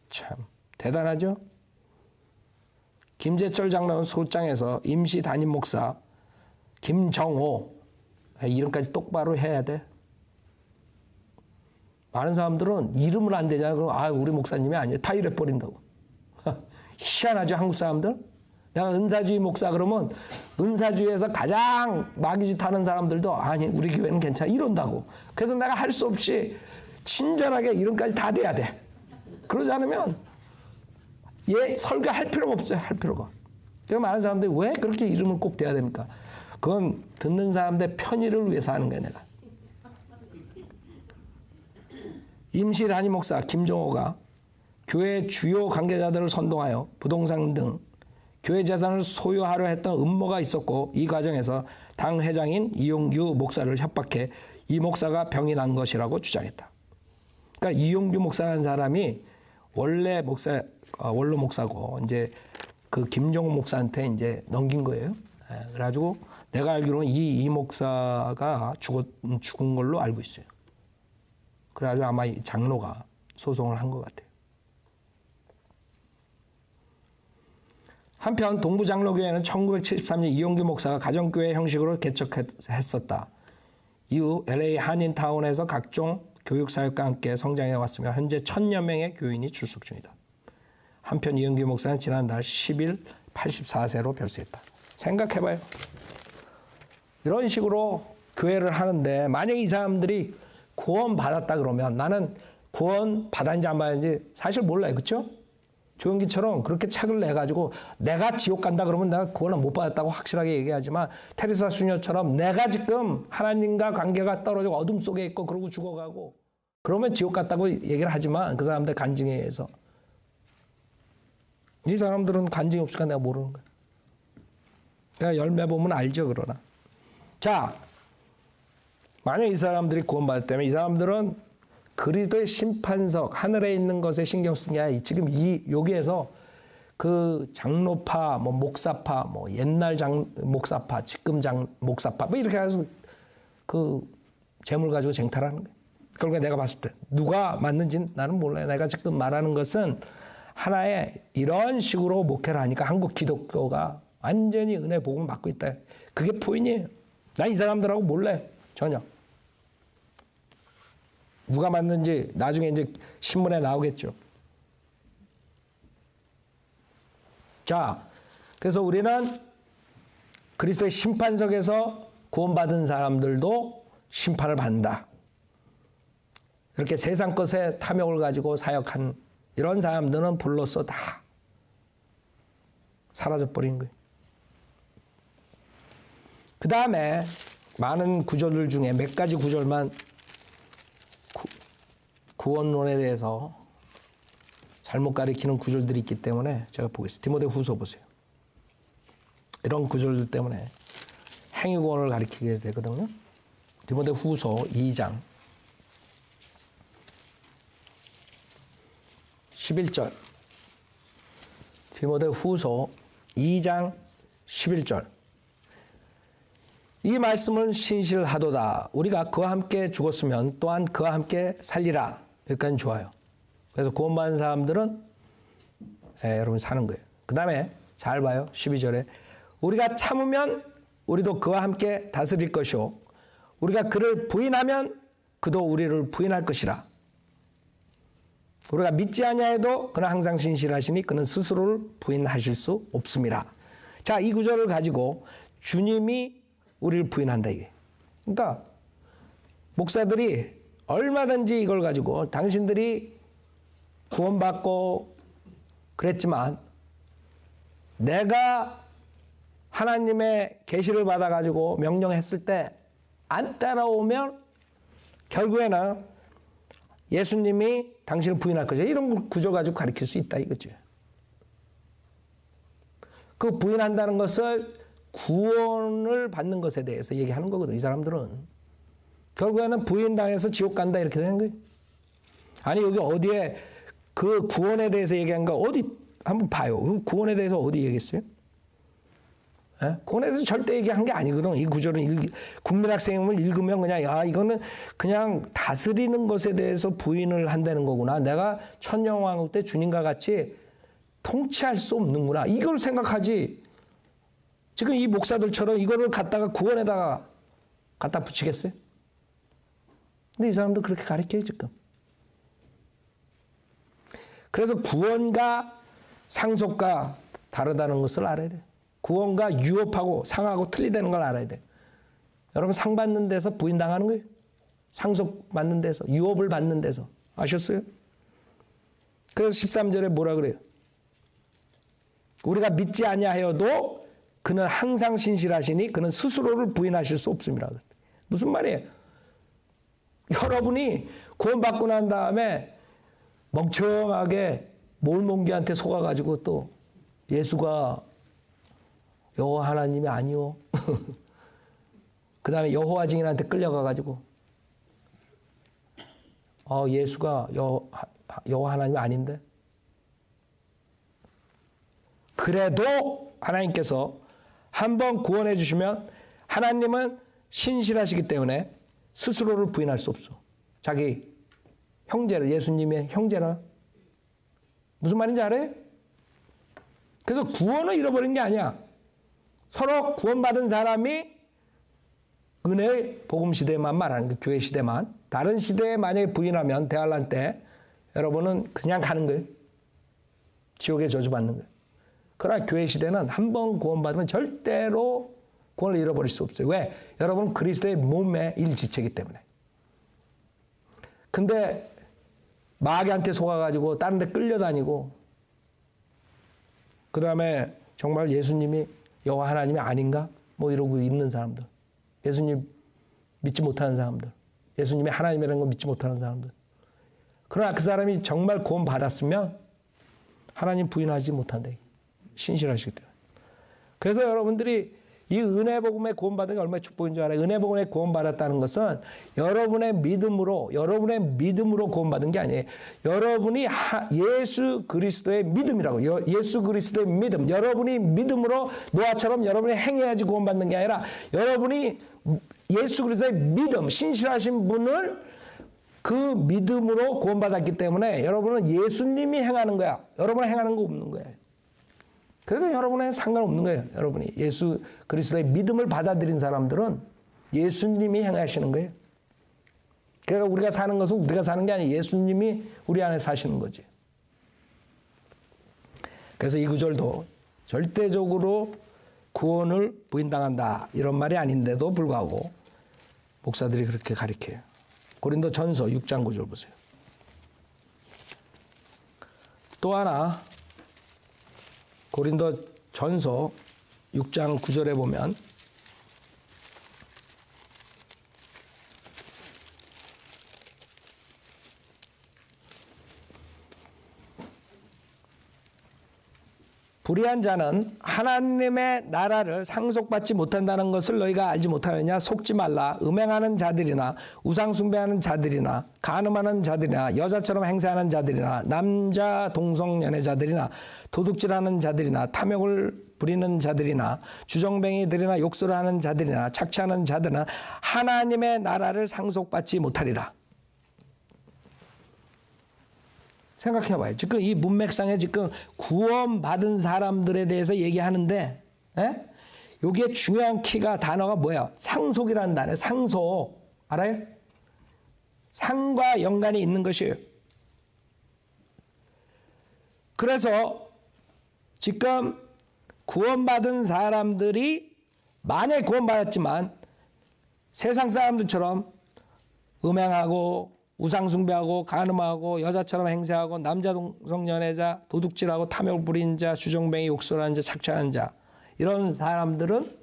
참 대단하죠? 김재철 장로는 소장에서 임시 담임 목사 김정호, 이름까지 똑바로 해야 돼. 많은 사람들은 이름을 안 되잖아. 그럼 우리 목사님이 아니에요. 다 이래 버린다고. 희한하죠, 한국 사람들? 내가 은사주의 목사 그러면 은사주의에서 가장 마귀짓 하는 사람들도 아니, 우리 교회는 괜찮아 이런다고. 그래서 내가 할 수 없이 친절하게 이름까지 다 돼야 돼. 그러지 않으면 얘 설교할 필요가 없어요. 할 필요가. 그래서 많은 사람들이 왜 그렇게 이름을 꼭 대야 됩니까? 그건 듣는 사람들의 편의를 위해서 하는 거야, 내가. 임시 담임 목사 김종호가 교회 주요 관계자들을 선동하여 부동산 등 교회 재산을 소유하려 했던 음모가 있었고, 이 과정에서 당 회장인 이용규 목사를 협박해 이 목사가 병이 난 것이라고 주장했다. 그러니까 이용규 목사라는 사람이 원래 원로 목사고 이제 그 김종호 목사한테 이제 넘긴 거예요. 그래가지고 내가 알기로는 이 목사가 죽은 걸로 알고 있어요. 그래가지고 아마 이 장로가 소송을 한 것 같아요. 한편 동부장로교회는 1973년 이용규 목사가 가정교회 형식으로 개척했었다. 이후 LA 한인타운에서 각종 교육사역과 함께 성장해 왔으며 현재 1,000여 명의 교인이 출석 중이다. 한편 이용규 목사는 지난달 10일 84세로 별세했다. 생각해봐요. 이런 식으로 교회를 하는데 만약에 이 사람들이 구원 받았다 그러면, 나는 구원 받았는지 안 받았는지 사실 몰라요. 그렇죠? 조용기처럼 그렇게 책을 내가지고 내가 지옥 간다 그러면 내가 구원을 못 받았다고 확실하게 얘기하지만, 테레사 수녀처럼 내가 지금 하나님과 관계가 떨어지고 어둠 속에 있고 그러고 죽어가고 그러면 지옥 갔다고 얘기를 하지만 그 사람들 간증에 의해서, 이 사람들은 간증이 없으니까 내가 모르는 거야. 내가 열매 보면 알죠. 그러나 자, 만약 이 사람들이 구원받았다면 이 사람들은 그리스도의 심판석, 하늘에 있는 것에 신경 쓴 게 아니라 지금 여기에서 그 장로파, 뭐 목사파, 뭐 옛날 목사파, 지금 목사파, 뭐 이렇게 해서 그 재물 가지고 쟁탈하는 거예요. 그러니까 내가 봤을 때 누가 맞는지는 나는 몰라요. 내가 지금 말하는 것은 하나의 이런 식으로 목회를 하니까 한국 기독교가 완전히 은혜 복음 받고 있다. 그게 포인이에요. 난 이 사람들하고 몰라요. 전혀. 누가 맞는지 나중에 이제 신문에 나오겠죠. 자, 그래서 우리는 그리스도의 심판석에서 구원받은 사람들도 심판을 받는다. 이렇게 세상 것에 탐욕을 가지고 사역한 이런 사람들은 불로써 다 사라져버린 거예요. 그 다음에 많은 구절들 중에 몇 가지 구절만 구원론에 대해서 잘못 가리키는 구절들이 있기 때문에 제가 보겠습니다. 디모데후서 보세요. 이런 구절들 때문에 행위구원을 가리키게 되거든요. 디모데후서 2장 11절. 디모데후서 2장 11절. 이 말씀은 신실하도다. 우리가 그와 함께 죽었으면 또한 그와 함께 살리라. 여기까지는 좋아요. 그래서 구원받은 사람들은 여러분 사는 거예요. 그 다음에 잘 봐요. 12절에 우리가 참으면 우리도 그와 함께 다스릴 것이요 우리가 그를 부인하면 그도 우리를 부인할 것이라. 우리가 믿지 아니하여도 그는 항상 신실하시니 그는 스스로를 부인하실 수 없습니다. 자, 이 구절을 가지고 주님이 우리를 부인한다 이게. 그러니까 목사들이 얼마든지 이걸 가지고 당신들이 구원받고 그랬지만 내가 하나님의 계시를 받아가지고 명령했을 때 안 따라오면 결국에는 예수님이 당신을 부인할 거죠. 이런 구조 가지고 가르칠 수 있다 이거죠. 그 부인한다는 것을 구원을 받는 것에 대해서 얘기하는 거거든. 이 사람들은. 결국에는 부인당해서 지옥 간다 이렇게 되는 거예요. 아니 여기 어디에 그 구원에 대해서 얘기한 거 어디 한번 봐요. 구원에 대해서 어디 얘기했어요? 구원에 대해서 절대 얘기한 게 아니거든. 이 구절은 국민학생을 읽으면 그냥 이거는 그냥 다스리는 것에 대해서 부인을 한다는 거구나. 내가 천년왕국 때 주님과 같이 통치할 수 없는구나. 이걸 생각하지. 지금 이 목사들처럼 이거를 갖다가 구원에다가 갖다 붙이겠어요? 근데 이 사람도 그렇게 가르쳐요 지금. 그래서 구원과 상속과 다르다는 것을 알아야 돼요. 구원과 유업하고 상하고 틀리다는 걸 알아야 돼요. 여러분 상 받는 데서 부인당하는 거예요. 상속 받는 데서, 유업을 받는 데서. 아셨어요? 그래서 13절에 뭐라 그래요? 우리가 믿지 아니하여도 그는 항상 신실하시니 그는 스스로를 부인하실 수 없습니다. 무슨 말이에요? 여러분이 구원받고 난 다음에 멍청하게 몰몬기한테 속아가지고 또 예수가 여호와 하나님이 아니오. 그 다음에 여호와 증인한테 끌려가가지고 예수가 여호와 하나님이 아닌데. 그래도 하나님께서 한번 구원해 주시면 하나님은 신실하시기 때문에 스스로를 부인할 수 없어. 자기 형제를, 예수님의 형제라. 무슨 말인지 알아요? 그래서 구원을 잃어버린 게 아니야. 서로 구원받은 사람이 은혜의 복음 시대만 말하는 거, 교회 시대만. 다른 시대에 만약에 부인하면 대환란 때 여러분은 그냥 가는 거예요. 지옥에 저주받는 거예요. 그러나 교회 시대는 한 번 구원받으면 절대로 구원을 잃어버릴 수 없어요. 왜? 여러분은 그리스도의 몸의 일지체이기 때문에. 근데 마귀한테 속아가지고 다른 데 끌려다니고 그 다음에 정말 예수님이 여호와 하나님이 아닌가? 뭐 이러고 있는 사람들. 예수님 믿지 못하는 사람들. 예수님이 하나님이라는 걸 믿지 못하는 사람들. 그러나 그 사람이 정말 구원 받았으면 하나님 부인하지 못한대. 신실하시기 때문에. 그래서 여러분들이 이 은혜 복음에 구원받은 게 얼마나 축복인 줄 알아요? 은혜 복음에 구원받았다는 것은 여러분의 믿음으로 구원받은 게 아니에요. 여러분이 예수 그리스도의 믿음이라고. 예수 그리스도의 믿음. 여러분이 믿음으로 노아처럼 여러분이 행해야지 구원받는 게 아니라 여러분이 예수 그리스도의 믿음, 신실하신 분을 그 믿음으로 구원받았기 때문에 여러분은 예수님이 행하는 거야. 여러분은 행하는 거 없는 거예요. 그래서 여러분은 상관없는 거예요. 여러분이 예수 그리스도의 믿음을 받아들인 사람들은 예수님이 행하시는 거예요. 그러니까 우리가 사는 것은 우리가 사는 게 아니에요. 예수님이 우리 안에 사시는 거지. 그래서 이 구절도 절대적으로 구원을 부인당한다 이런 말이 아닌데도 불구하고 목사들이 그렇게 가르쳐요. 고린도 전서 6장 9절 보세요. 또 하나 고린도 전서 6장 9절에 보면 불의한 자는 하나님의 나라를 상속받지 못한다는 것을 너희가 알지 못하느냐? 속지 말라. 음행하는 자들이나 우상 숭배하는 자들이나 간음하는 자들이나 여자처럼 행세하는 자들이나 남자 동성연애자들이나 도둑질하는 자들이나 탐욕을 부리는 자들이나 주정뱅이들이나 욕설을 하는 자들이나 착취하는 자들은 하나님의 나라를 상속받지 못하리라. 생각해봐요. 지금 이 문맥상에 지금 구원받은 사람들에 대해서 얘기하는데, 여기에 중요한 키가 단어가 뭐야? 상속이라는 단어예요. 상속. 알아요? 상과 연관이 있는 것이에요. 그래서 지금 구원받은 사람들이 만약에 구원받았지만 세상 사람들처럼 음행하고 우상숭배하고 간음하고 여자처럼 행세하고 남자 동성연애자 도둑질하고 탐욕을 부리는 자 주정뱅이 욕설하는 자 착취하는 자 이런 사람들은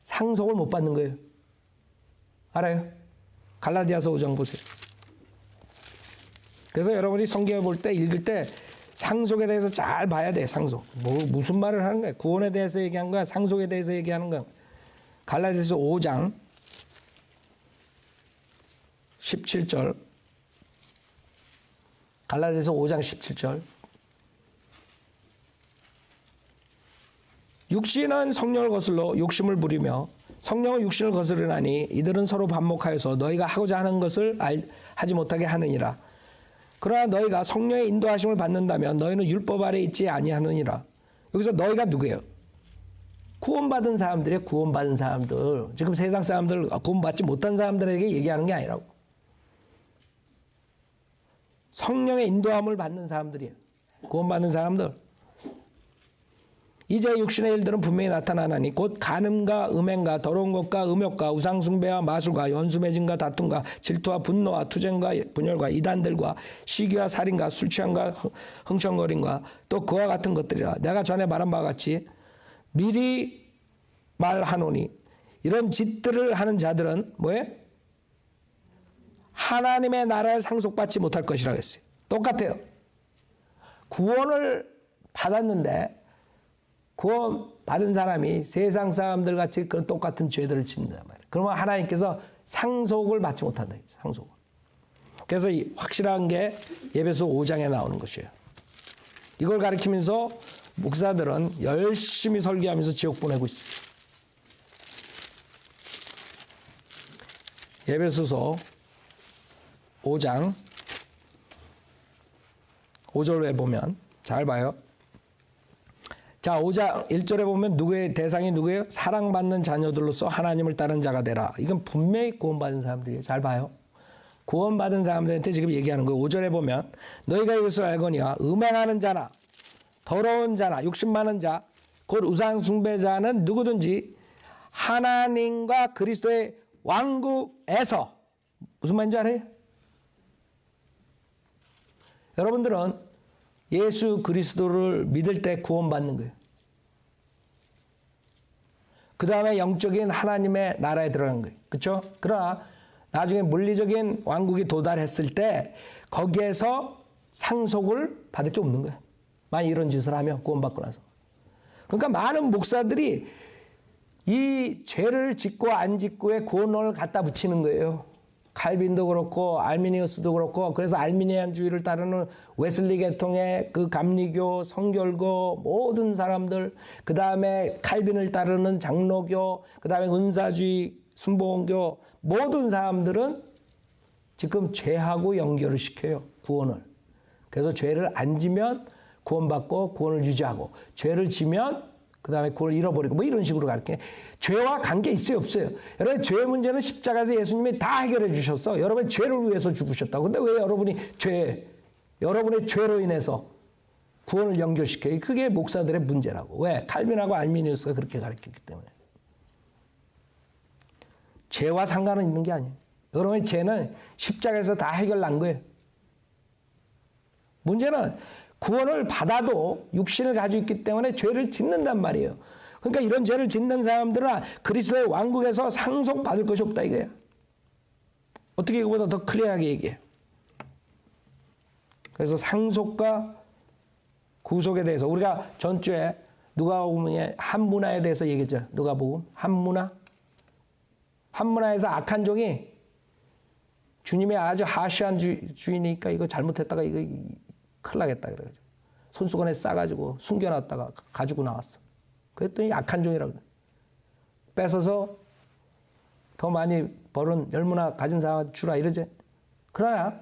상속을 못 받는 거예요. 알아요? 갈라디아서 5장 보세요. 그래서 여러분이 성경을 볼 때 읽을 때 상속에 대해서 잘 봐야 돼. 상속. 무슨 말을 하는 거야? 구원에 대해서 얘기한 거야? 상속에 대해서 얘기하는 거야? 갈라디아서 5장 17절 갈라디아서 5장 17절 육신은 성령을 거슬러 욕심을 부리며 성령은 육신을 거스르나니 이들은 서로 반목하여서 너희가 하고자 하는 것을 하지 못하게 하느니라. 그러나 너희가 성령의 인도하심을 받는다면 너희는 율법 아래 있지 아니하느니라. 여기서 너희가 누구예요? 구원받은 사람들이에요. 구원받은 사람들. 지금 세상 사람들 구원받지 못한 사람들에게 얘기하는 게 아니라고. 성령의 인도함을 받는 사람들이에요. 구원받는 사람들. 이제 육신의 일들은 분명히 나타나나니 곧 간음과 음행과 더러운 것과 음욕과 우상숭배와 마술과 연수매진과 다툼과 질투와 분노와 투쟁과 분열과 이단들과 시기와 살인과 술취함과 흥청거림과 또 그와 같은 것들이라. 내가 전에 말한 바와 같이 미리 말하노니 이런 짓들을 하는 자들은 뭐예요? 하나님의 나라를 상속받지 못할 것이라고 했어요. 똑같아요. 구원을 받았는데 구원 받은 사람이 세상 사람들 같이 그런 똑같은 죄들을 짓는단 말이에요. 그러면 하나님께서 상속을 받지 못한다. 상속을. 그래서 이 확실한 게 에베소 5장에 나오는 것이에요. 이걸 가리키면서 목사들은 열심히 설교하면서 지옥 보내고 있어요. 에베소서 5장 5절에 보면 잘 봐요. 자, 5장 1절에 보면 누구의 대상이 누구예요? 사랑받는 자녀들로서 하나님을 따른 자가 되라. 이건 분명히 구원받은 사람들이에요. 잘 봐요. 구원받은 사람들한테 지금 얘기하는 거예요. 5절에 보면 너희가 이것을 알거니와 음행하는 자나 더러운 자나 욕심 많은 자 곧 우상 숭배자는 누구든지 하나님과 그리스도의 왕국에서 무슨 말인지 알아요? 여러분들은 예수 그리스도를 믿을 때 구원받는 거예요. 그 다음에 영적인 하나님의 나라에 들어간 거예요. 그렇죠? 그러나 나중에 물리적인 왕국이 도달했을 때 거기에서 상속을 받을 게 없는 거예요. 만약 이런 짓을 하면 구원받고 나서. 그러니까 많은 목사들이 이 죄를 짓고 안 짓고의 구원론을 갖다 붙이는 거예요. 칼빈도 그렇고 알미니우스도 그렇고 그래서 알미니안주의를 따르는 웨슬리 계통의 그 감리교, 성결교 모든 사람들 그 다음에 칼빈을 따르는 장로교 그 다음에 은사주의, 순복음교 모든 사람들은 지금 죄하고 연결을 시켜요. 구원을. 그래서 죄를 안 지면 구원받고 구원을 유지하고 죄를 지면 그 다음에 구원을 잃어버리고 뭐 이런 식으로 가르쳐요. 죄와 관계 있어요 없어요? 여러분 죄의 문제는 십자가에서 예수님이 다 해결해 주셨어. 여러분의 죄를 위해서 죽으셨다고. 근데 왜 여러분의 죄로 인해서 구원을 연결시켜요? 그게 목사들의 문제라고. 왜? 칼빈하고 알미니우스가 그렇게 가르쳤기 때문에. 죄와 상관은 있는 게 아니에요. 여러분의 죄는 십자가에서 다 해결 난 거예요. 문제는 구원을 받아도 육신을 가지고 있기 때문에 죄를 짓는단 말이에요. 그러니까 이런 죄를 짓는 사람들은 그리스도의 왕국에서 상속받을 것이 없다 이거야. 어떻게 이거보다 더 클리어하게 얘기해. 그래서 상속과 구속에 대해서 우리가 전주에 누가복음의 한문화에 대해서 얘기했죠. 누가복음 한문화. 한문화에서 악한 종이 주님의 아주 하시한 주인이니까 이거 잘못했다가 이거 큰일 나겠다 그래가지고 손수건에 싸가지고 숨겨놨다가 가지고 나왔어. 그랬더니 악한 종이라고 그래. 뺏어서 더 많이 벌은 열무나 가진 사람 주라 이러지. 그러나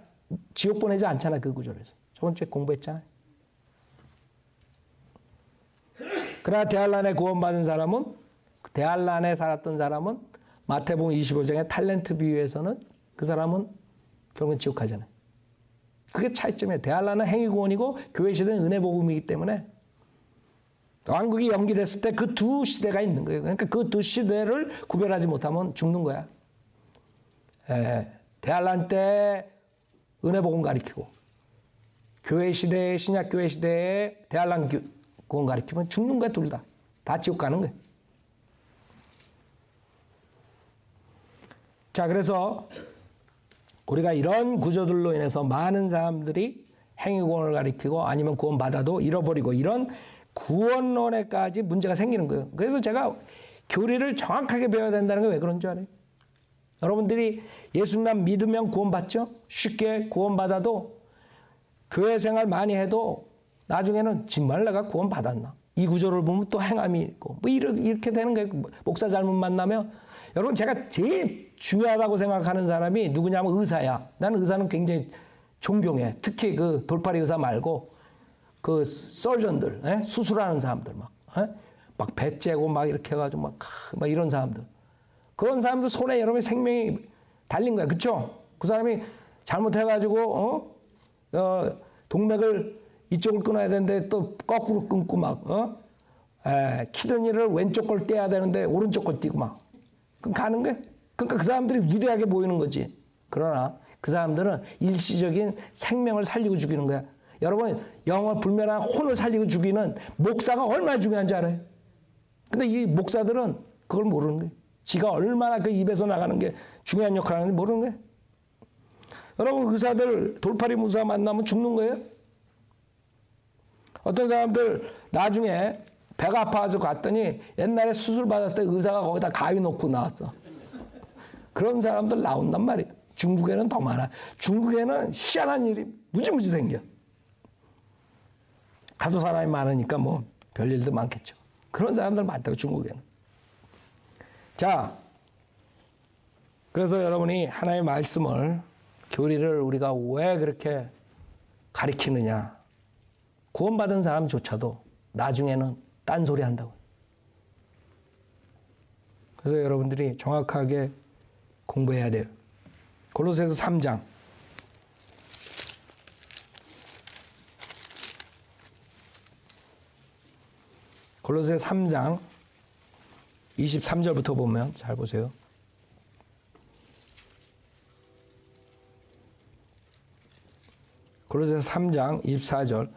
지옥 보내지 않잖아. 그 구절에서. 저번 주에 공부했잖아. 그러나 대할란에 구원받은 사람은, 대할란에 살았던 사람은 마태복음 25장의 탤런트 비유에서는 그 사람은 결국은 지옥 가잖아요. 그게 차이점이에요. 대할란은 행위구원이고 교회 시대는 은혜복음이기 때문에 왕국이 연기됐을 때 그 두 시대가 있는 거예요. 그러니까 그 두 시대를 구별하지 못하면 죽는 거야. 대할란 때 은혜복음 가리키고 교회 시대, 신약교회 시대에 대할란 구원 가리키면 죽는 거야. 둘 다. 다 지옥 가는 거야. 자, 그래서 우리가 이런 구조들로 인해서 많은 사람들이 행위구원을 가리키고 아니면 구원받아도 잃어버리고 이런 구원론에까지 문제가 생기는 거예요. 그래서 제가 교리를 정확하게 배워야 된다는 게 왜 그런 줄 알아요? 여러분들이 예수님 믿으면 구원받죠? 쉽게 구원받아도 교회 생활 많이 해도 나중에는 정말 내가 구원받았나? 이 구조를 보면 또 행함이 있고 뭐 이렇게 되는 거예요. 목사 잘못 만나면 여러분 제가 제일 중요하다고 생각하는 사람이 누구냐면 의사야. 나는 의사는 굉장히 존경해. 특히 그 돌팔이 의사 말고 그 서전들, 수술하는 사람들 막 배 째고 막 이렇게 해가지고 막 이런 사람들. 그런 사람들 손에 여러분의 생명이 달린 거야. 그쵸? 그 사람이 잘못해가지고, 동맥을 이쪽을 끊어야 되는데 또 거꾸로 끊고 키드니를 왼쪽 걸 떼야 되는데 오른쪽 걸 떼고 막. 그럼 가는 거야? 그러니까 그 사람들이 위대하게 보이는 거지. 그러나 그 사람들은 일시적인 생명을 살리고 죽이는 거야. 여러분, 영원 불멸한 혼을 살리고 죽이는 목사가 얼마나 중요한지 알아요? 근데 이 목사들은 그걸 모르는 거예요. 지가 얼마나 그 입에서 나가는 게 중요한 역할을 하는지 모르는 거예요. 여러분, 의사들 돌팔이 무사 만나면 죽는 거예요? 어떤 사람들 나중에 배가 아파서 갔더니 옛날에 수술 받았을 때 의사가 거기다 가위 놓고 나왔어. 그런 사람들 나온단 말이에요. 중국에는 더 많아. 중국에는 희한한 일이 무지무지 생겨. 하도 사람이 많으니까 뭐 별일도 많겠죠. 그런 사람들 많다고 중국에는. 자, 그래서 여러분이 하나님의 말씀을 교리를 우리가 왜 그렇게 가리키느냐. 구원받은 사람조차도 나중에는 딴소리 한다고. 그래서 여러분들이 정확하게 공부해야 돼요. 골로새서 3장. 골로새 3장 23절부터 보면 잘 보세요. 골로새 3장 24절.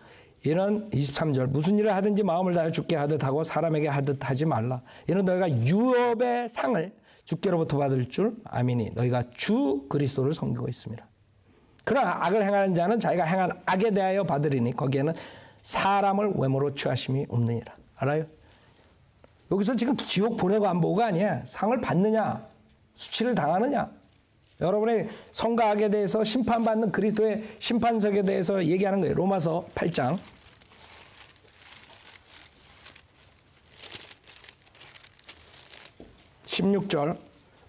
이는 23절. 무슨 일을 하든지 마음을 다해 주께 하듯 하고 사람에게 하듯 하지 말라. 이는 너희가 유업의 상을 주께로부터 받을 줄 아미니 너희가 주 그리스도를 섬기고 있습니다. 그러나 악을 행하는 자는 자기가 행한 악에 대하여 받으리니 거기에는 사람을 외모로 취하심이 없느니라. 알아요? 여기서 지금 지옥 보내고 안 보고가 아니야. 상을 받느냐, 수치를 당하느냐. 여러분의 선과 악에 대해서 심판받는 그리스도의 심판석에 대해서 얘기하는 거예요. 로마서 8장.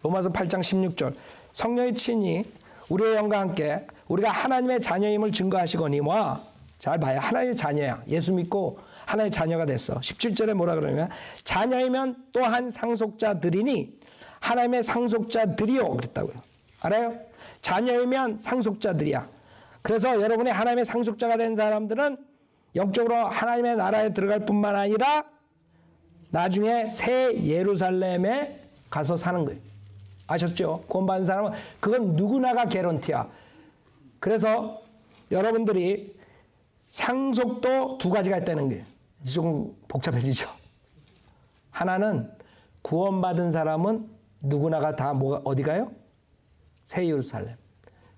로마서 8장 16절. 성령이 친히 우리의 영과 함께 우리가 하나님의 자녀임을 증거하시거니와, 잘 봐요. 하나님의 자녀야. 예수 믿고 하나님의 자녀가 됐어. 17절에 뭐라 그러냐면 자녀이면 또한 상속자들이니 하나님의 상속자들이요 그랬다고요. 알아요? 자녀이면 상속자들이야. 그래서 여러분이 하나님의 상속자가 된 사람들은 영적으로 하나님의 나라에 들어갈 뿐만 아니라 나중에 새 예루살렘에 가서 사는 거예요. 아셨죠? 구원받은 사람은 그건 누구나가 개런티야. 그래서 여러분들이 상속도 두 가지가 있다는 거예요. 좀 복잡해지죠. 하나는 구원받은 사람은 누구나가 다 어디 가요? 새 예루살렘.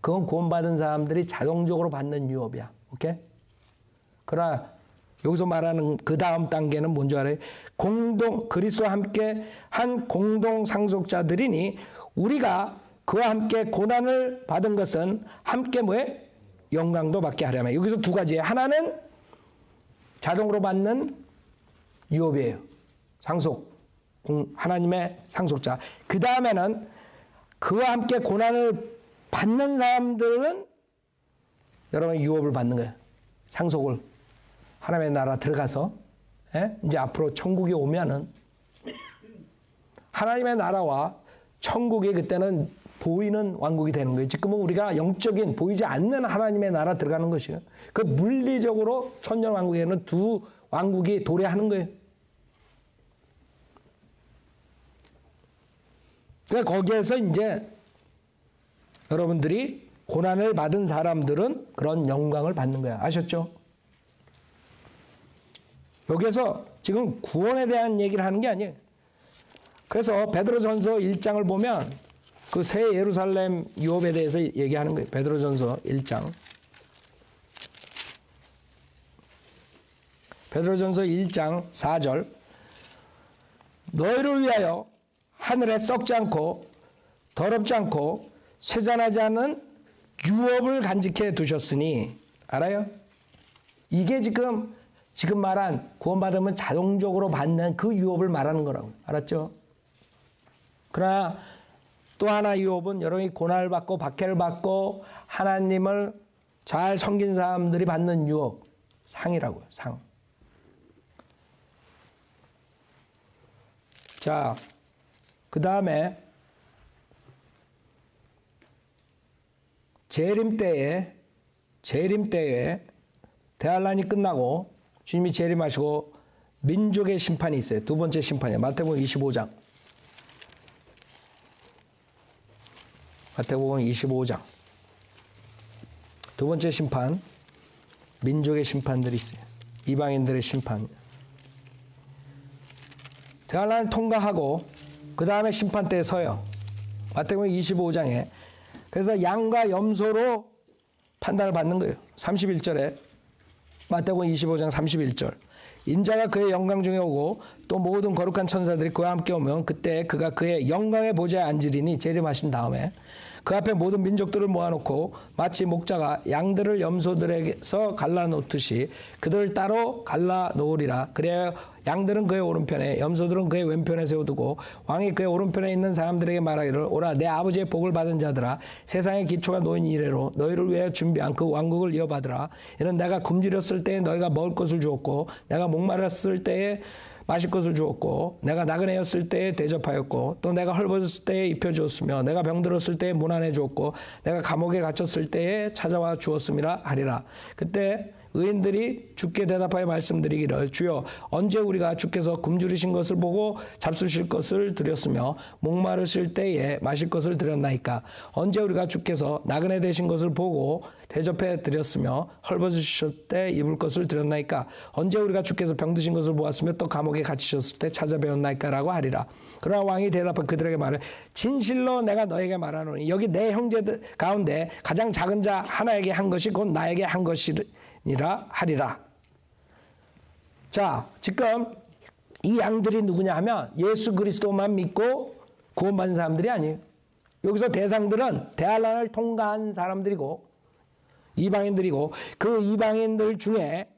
그건 구원받은 사람들이 자동적으로 받는 유업이야. 오케이? 그러나 여기서 말하는 그 다음 단계는 뭔지 알아요? 그리스도와 함께 한 공동 상속자들이니 우리가 그와 함께 고난을 받은 것은 함께 뭐에? 영광도 받게 하려면. 여기서 두 가지예요. 하나는 자동으로 받는 유업이에요. 하나님의 상속자. 그 다음에는 그와 함께 고난을 받는 사람들은 여러분 유업을 받는 거예요. 상속을. 하나님의 나라 들어가서 이제 앞으로 천국이 오면은 하나님의 나라와 천국이 그때는 보이는 왕국이 되는 거예요. 지금은 우리가 영적인 보이지 않는 하나님의 나라 들어가는 것이에요. 그 물리적으로 천년 왕국에는 두 왕국이 도래하는 거예요. 그러니까 거기에서 이제 여러분들이 고난을 받은 사람들은 그런 영광을 받는 거야. 아셨죠? 여기에서 지금 구원에 대한 얘기를 하는 게 아니에요. 그래서 베드로전서 1장을 보면 그 새 예루살렘 유업에 대해서 얘기하는 거예요. 베드로전서 1장. 베드로전서 1장 4절. 너희를 위하여 하늘에 썩지 않고 더럽지 않고 쇠잔하지 않은 유업을 간직해 두셨으니 알아요? 이게 지금 말한 구원받으면 자동적으로 받는 그 유업을 말하는 거라고. 알았죠? 그러나 또 하나 유업은 여러분이 고난을 받고 박해를 받고 하나님을 잘 섬긴 사람들이 받는 유업, 상이라고요. 상. 자, 그 다음에 재림 때에 대환란이 끝나고 주님이 재림하시고 민족의 심판이 있어요. 두 번째 심판이에요. 마태복음 25장. 마태복음 25장. 두 번째 심판, 민족의 심판들이 있어요. 이방인들의 심판. 대환란을 통과하고 그 다음에 심판대에 서요. 마태복음 25장에. 그래서 양과 염소로 판단을 받는 거예요. 31절에 마태복음 25장 31절. 인자가 그의 영광 중에 오고 또 모든 거룩한 천사들이 그와 함께 오면 그때 그가 그의 영광의 보좌에 앉으리니 재림하신 다음에 그 앞에 모든 민족들을 모아놓고 마치 목자가 양들을 염소들에게서 갈라놓듯이 그들을 따로 갈라놓으리라. 그래야 양들은 그의 오른편에 염소들은 그의 왼편에 세워두고 왕이 그의 오른편에 있는 사람들에게 말하기를 오라 내 아버지의 복을 받은 자들아 세상의 기초가 놓인 이래로 너희를 위하여 준비한 그 왕국을 이어받으라. 이는 내가 굶주렸을 때에 너희가 먹을 것을 주었고 내가 목마랐을 때에 마실 것을 주었고 내가 나그네였을 때에 대접하였고 또 내가 헐벗었을 때에 입혀주었으며 내가 병들었을 때에 문안해 주었고 내가 감옥에 갇혔을 때에 찾아와 주었음이라 하리라. 그때 의인들이 주께 대답하여 말씀드리기를 주여 언제 우리가 주께서 굶주리신 것을 보고 잡수실 것을 드렸으며 목마르실 때에 마실 것을 드렸나이까. 언제 우리가 주께서 나그네 되신 것을 보고 대접해 드렸으며 헐벗으실 때 입을 것을 드렸나이까. 언제 우리가 주께서 병드신 것을 보았으며 또 감옥에 갇히셨을 때 찾아뵈었나이까라고 하리라. 그러나 왕이 대답한 그들에게 말해 진실로 내가 너에게 말하노니 여기 내 형제들 가운데 가장 작은 자 하나에게 한 것이 곧 나에게 한 것이라 하리라. 자, 지금 이 양들이 누구냐 하면 예수 그리스도만 믿고 구원받은 사람들이 아니에요. 여기서 대상들은 대환란을 통과한 사람들이고 이방인들이고 그 이방인들 중에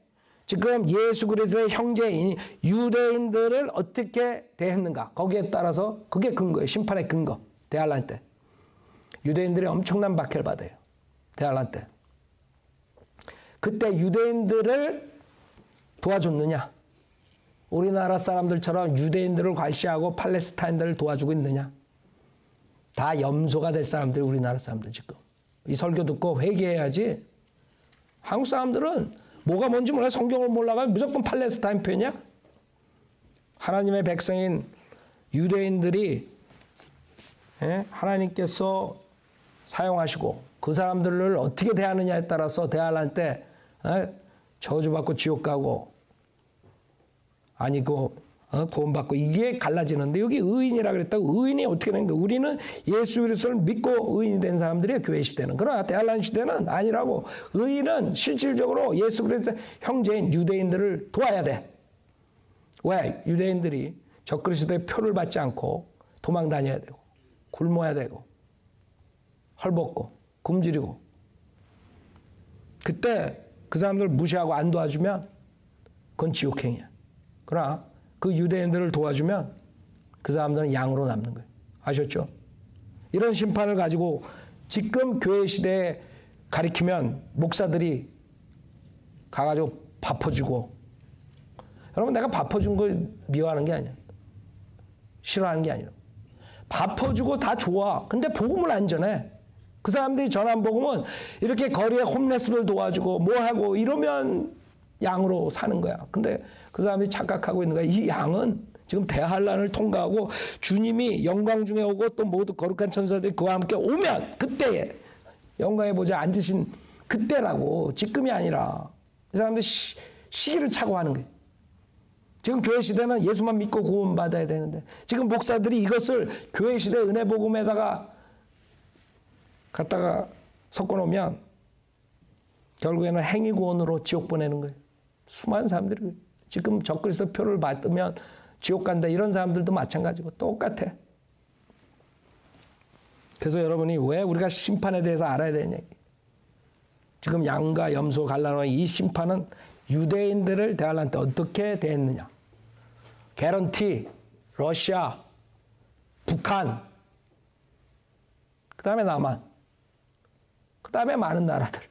지금 예수 그리스도의 형제인 유대인들을 어떻게 대했는가 거기에 따라서 그게 근거예요. 심판의 근거. 대환란 때 유대인들이 엄청난 박해를 받아요. 대환란 때 그때 유대인들을 도와줬느냐? 우리나라 사람들처럼 유대인들을 괄시하고 팔레스타인들을 도와주고 있느냐? 다 염소가 될 사람들이 우리나라 사람들 지금. 이 설교 듣고 회개해야지. 한국 사람들은 뭐가 뭔지 몰라. 성경을 몰라가 무조건 팔레스타인 편이야? 하나님의 백성인 유대인들이 하나님께서 사용하시고 그 사람들을 어떻게 대하느냐에 따라서 대환란 때 저주받고 지옥 가고 아니고 구원받고 이게 갈라지는데 여기 의인이라 그랬다고 의인이 어떻게 되는 거예요? 우리는 예수 그리스도를 믿고 의인이 된 사람들이에요. 교회 시대는. 그러나 대한란 시대는 아니라고. 의인은 실질적으로 예수 그리스도 형제인 유대인들을 도와야 돼. 왜? 유대인들이 적그리스도의 표를 받지 않고 도망 다녀야 되고 굶어야 되고 헐벗고 굶주리고 그때 그 사람들 무시하고 안 도와주면 그건 지옥행이야. 그러나 그 유대인들을 도와주면 그 사람들은 양으로 남는 거예요. 아셨죠? 이런 심판을 가지고 지금 교회 시대에 가리키면 목사들이 가가지고 밥 퍼주고 여러분 내가 밥 퍼준 걸 미워하는 게 아니야. 싫어하는 게 아니라 밥 퍼주고 다 좋아. 근데 복음을 안 전해. 그 사람들이 전한 복음은 이렇게 거리에 홈레스를 도와주고 뭐하고 이러면 양으로 사는 거야. 근데 그 사람들이 착각하고 있는 거야. 이 양은 지금 대환란을 통과하고 주님이 영광 중에 오고 또 모두 거룩한 천사들이 그와 함께 오면 그때에 영광의 보좌에 앉으신 그때라고 지금이 아니라 이 사람들이 시기를 차고 하는 거예요. 지금 교회 시대는 예수만 믿고 구원받아야 되는데 지금 목사들이 이것을 교회 시대 은혜 복음에다가 갖다가 섞어놓으면 결국에는 행위 구원으로 지옥 보내는 거예요. 수많은 사람들이 지금 적그리스도 표를 받으면 지옥 간다 이런 사람들도 마찬가지고 똑같아. 그래서 여러분이 왜 우리가 심판에 대해서 알아야 되냐. 지금 양과 염소 갈라놓은 이 심판은 유대인들을 대할란 때 어떻게 대했느냐. 개런티, 러시아, 북한, 그 다음에 남한, 그 다음에 많은 나라들.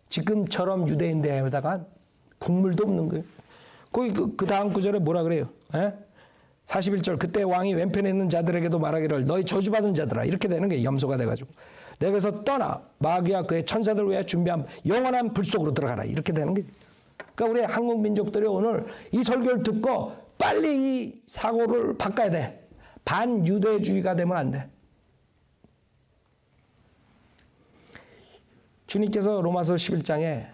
지금처럼 유대인 대회에다가 국물도 없는 거예요. 거기 그 다음 구절에 뭐라 그래요? 41절 그때 왕이 왼편에 있는 자들에게도 말하기를 너희 저주받은 자들아 이렇게 되는 거예요. 염소가 돼가지고 내게서 떠나 마귀와 그의 천사들을 위해 준비한 영원한 불 속으로 들어가라 이렇게 되는 거예요. 그러니까 우리 한국 민족들이 오늘 이 설교를 듣고 빨리 이 사고를 바꿔야 돼. 반유대주의가 되면 안 돼. 주님께서 로마서 11장에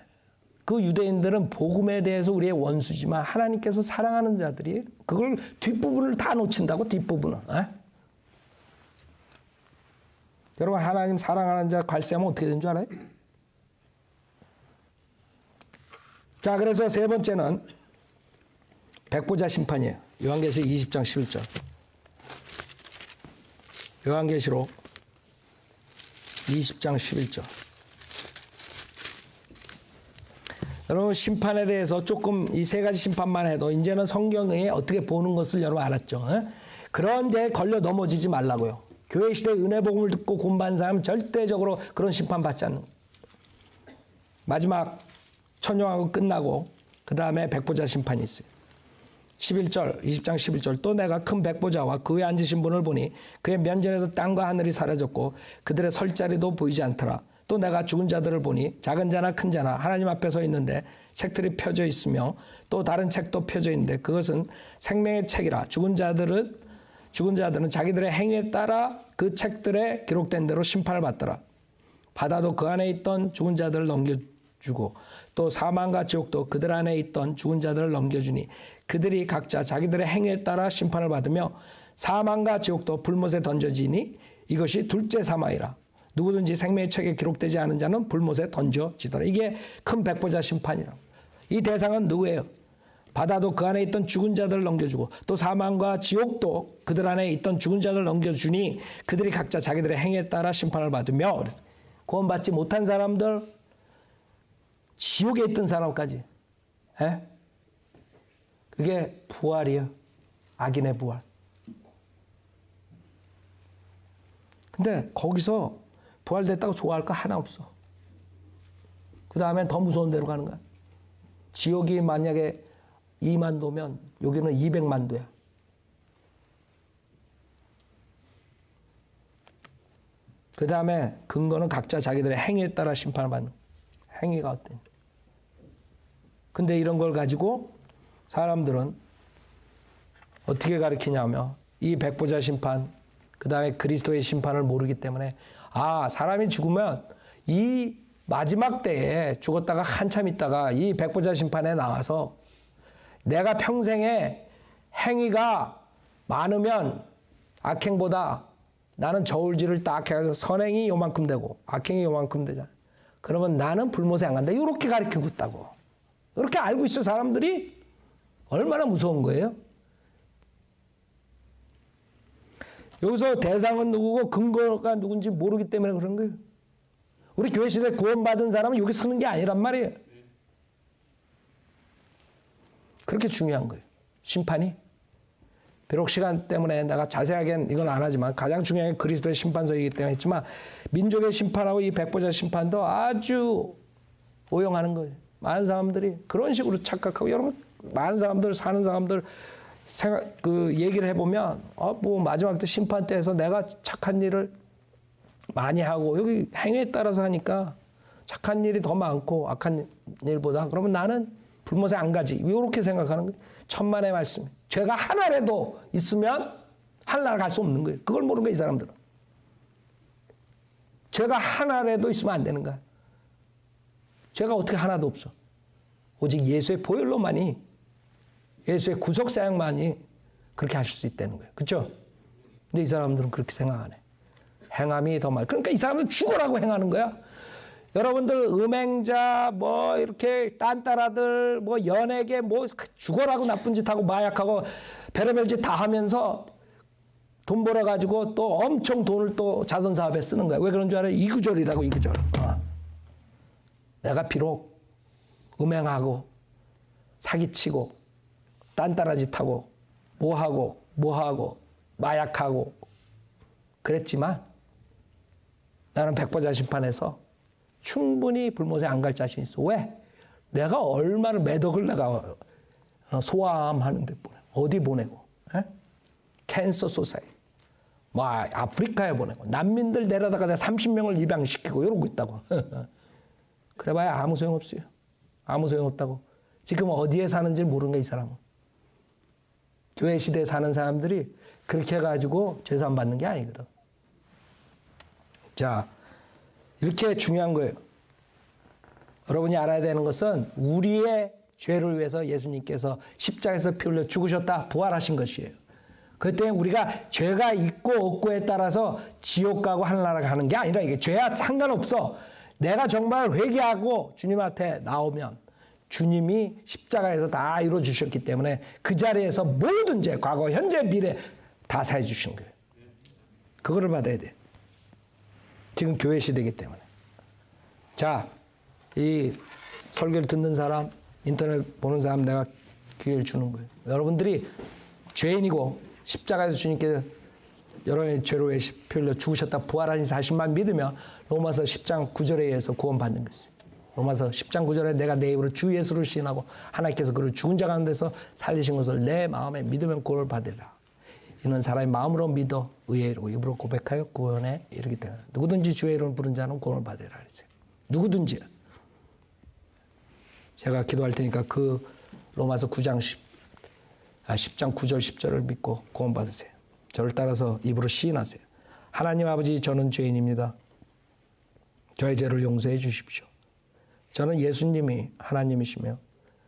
그 유대인들은 복음에 대해서 우리의 원수지만 하나님께서 사랑하는 자들이 그걸 뒷부분을 다 놓친다고 뒷부분을. 여러분 하나님 사랑하는 자 갈세하면 어떻게 되는 줄 알아요? 자 그래서 세 번째는 백보자 심판이에요. 요한계시록 20장 11절. 요한계시록 20장 11절. 여러분 심판에 대해서 조금 이 세 가지 심판만 해도 이제는 성경에 어떻게 보는 것을 여러분 알았죠. 그런데 걸려 넘어지지 말라고요. 교회 시대 은혜 복음을 듣고 구원받은 사람은 절대적으로 그런 심판 받지 않는 거예요. 마지막 천명하고 끝나고 그 다음에 백보자 심판이 있어요. 11절 20장 11절 또 내가 큰 백보자와 그 위에 앉으신 분을 보니 그의 면전에서 땅과 하늘이 사라졌고 그들의 설 자리도 보이지 않더라. 또 내가 죽은 자들을 보니 작은 자나 큰 자나 하나님 앞에 서 있는데 책들이 펴져 있으며 또 다른 책도 펴져 있는데 그것은 생명의 책이라 죽은 자들은 자기들의 행위에 따라 그 책들에 기록된 대로 심판을 받더라. 바다도 그 안에 있던 죽은 자들을 넘겨주고 또 사망과 지옥도 그들 안에 있던 죽은 자들을 넘겨주니 그들이 각자 자기들의 행위에 따라 심판을 받으며 사망과 지옥도 불못에 던져지니 이것이 둘째 사망이라. 누구든지 생명의 책에 기록되지 않은 자는 불못에 던져지더라. 이게 큰 백보자 심판이라고. 이 대상은 누구예요? 바다도 그 안에 있던 죽은 자들을 넘겨주고 또 사망과 지옥도 그들 안에 있던 죽은 자들을 넘겨주니 그들이 각자 자기들의 행위에 따라 심판을 받으며 구원받지 못한 사람들 지옥에 있던 사람까지 그게 부활이에요. 악인의 부활. 근데 거기서 부활됐다고 좋아할 거 하나 없어. 그 다음엔 더 무서운 데로 가는 거야. 지옥이 만약에 2만도면 여기는 200만도야. 그 다음에 근거는 각자 자기들의 행위에 따라 심판을 받는 행위가 어때? 근데 이런 걸 가지고 사람들은 어떻게 가르치냐면 이 백보자 심판, 그 다음에 그리스도의 심판을 모르기 때문에 사람이 죽으면 이 마지막 때에 죽었다가 한참 있다가 이 백보자 심판에 나와서 내가 평생에 행위가 많으면 악행보다 나는 저울질을 딱 해서 선행이 요만큼 되고 악행이 요만큼 되잖아. 그러면 나는 불못에 안 간다. 이렇게 가르치고 있다고. 이렇게 알고 있어 사람들이. 얼마나 무서운 거예요? 여기서 대상은 누구고 근거가 누군지 모르기 때문에 그런 거예요. 우리 교회 시대에 구원받은 사람은 여기 서는 게 아니란 말이에요. 그렇게 중요한 거예요. 심판이. 비록 시간 때문에 내가 자세하게는 이건 안 하지만 가장 중요한 게 그리스도의 심판서이기 때문에 했지만 민족의 심판하고 이 백보자 심판도 아주 오용하는 거예요. 많은 사람들이 그런 식으로 착각하고 여러분 많은 사람들 사는 사람들 얘기를 해보면 뭐 마지막 때 심판 때에서 내가 착한 일을 많이 하고 여기 행위에 따라서 하니까 착한 일이 더 많고 악한 일보다 그러면 나는 불못에 안 가지. 이렇게 생각하는 거예요. 천만의 말씀. 죄가 하나라도 있으면 하늘나라 갈 수 없는 거예요. 그걸 모르는 거예요, 이 사람들은. 죄가 하나라도 있으면 안 되는 거야. 죄가 어떻게 하나도 없어. 오직 예수의 보혈로만이 예수의 구속 사역만이 그렇게 하실 수 있다는 거예요. 그렇죠? 근데 이 사람들은 그렇게 생각 안 해. 행함이 더 많아. 그러니까 이 사람은 죽어라고 행하는 거야. 여러분들 음행자 뭐 이렇게 딴따라들 뭐 연예계 뭐 죽어라고 나쁜 짓 하고 마약하고 별의별 짓 다 하면서 돈 벌어가지고 또 엄청 돈을 또 자선사업에 쓰는 거야. 왜 그런 줄 알아요? 이구절이라고 이구절. 내가 비록 음행하고 사기치고 딴따라 짓 하고 뭐하고 마약하고 그랬지만 나는 백보자 심판에서 충분히 불못에 안 갈 자신 있어. 왜? 내가 얼마를 매덕을 내가 소아암하는데 보내. 어디 보내고? 에? 캔서 소사이. 뭐 아프리카에 보내고 난민들 내려다가 내가 30명을 입양시키고 이러고 있다고. 그래봐야 아무 소용없어요. 아무 소용없다고. 지금 어디에 사는지 모르는 거야 이 사람은. 교회 시대에 사는 사람들이 그렇게 해가지고 죄산 받는 게 아니거든. 자, 이렇게 중요한 거예요. 여러분이 알아야 되는 것은 우리의 죄를 위해서 예수님께서 십자가에서 피 흘려 죽으셨다 부활하신 것이에요. 그때 우리가 죄가 있고 없고에 따라서 지옥 가고 하늘나라 가는 게 아니라 이게 죄와 상관없어. 내가 정말 회개하고 주님한테 나오면 주님이 십자가에서 다 이루어 주셨기 때문에 그 자리에서 모든 죄, 과거, 현재, 미래 다 사해 주신 거예요. 그거를 받아야 돼. 지금 교회 시대이기 때문에. 자, 이 설교를 듣는 사람, 인터넷 보는 사람 내가 기회를 주는 거예요. 여러분들이 죄인이고 십자가에서 주님께서 여러분의 죄로 피 흘려 죽으셨다 부활하신 사실만 믿으면 로마서 10장 9절에 의해서 구원받는 것이에요. 로마서 10장 9절에 내가 내 입으로 주 예수를 시인하고 하나님께서 그를 죽은 자 가운데서 살리신 것을 내 마음에 믿으면 구원을 받으리라. 이는 사람이 마음으로 믿어 의에 이르고 입으로 고백하여 구원에 이르기 때문에 누구든지 주의 이름을 부른 자는 구원을 받으리라 그랬어요. 누구든지. 제가 기도할 테니까 그 로마서 10장 9절 10절을 믿고 구원 받으세요. 저를 따라서 입으로 시인하세요. 하나님 아버지, 저는 죄인입니다. 저의 죄를 용서해 주십시오. 저는 예수님이 하나님이시며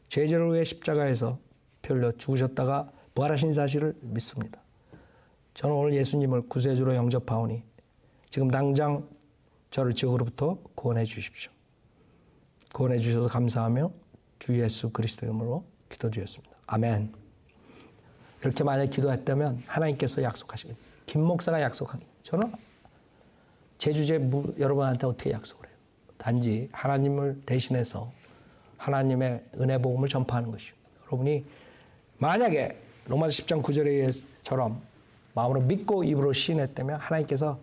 제 죄를 위해 십자가에서 피 흘려 죽으셨다가 부활하신 사실을 믿습니다. 저는 오늘 예수님을 구세주로 영접하오니 지금 당장 저를 지옥으로부터 구원해 주십시오. 구원해 주셔서 감사하며 주 예수 그리스도 이름으로 기도드렸습니다. 아멘. 이렇게 만약 기도했다면 하나님께서 약속하시겠어요. 김 목사가 약속한 게 저는 제 주제 여러분한테 어떻게 약속을 해요? 단지 하나님을 대신해서 하나님의 은혜 복음을 전파하는 것이요. 여러분이 만약에 로마서 10장 9절에처럼 마음으로 믿고 입으로 시인했다면 하나님께서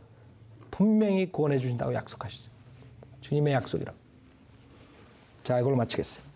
분명히 구원해 주신다고 약속하셨어요. 주님의 약속이라. 자, 이걸로 마치겠어요.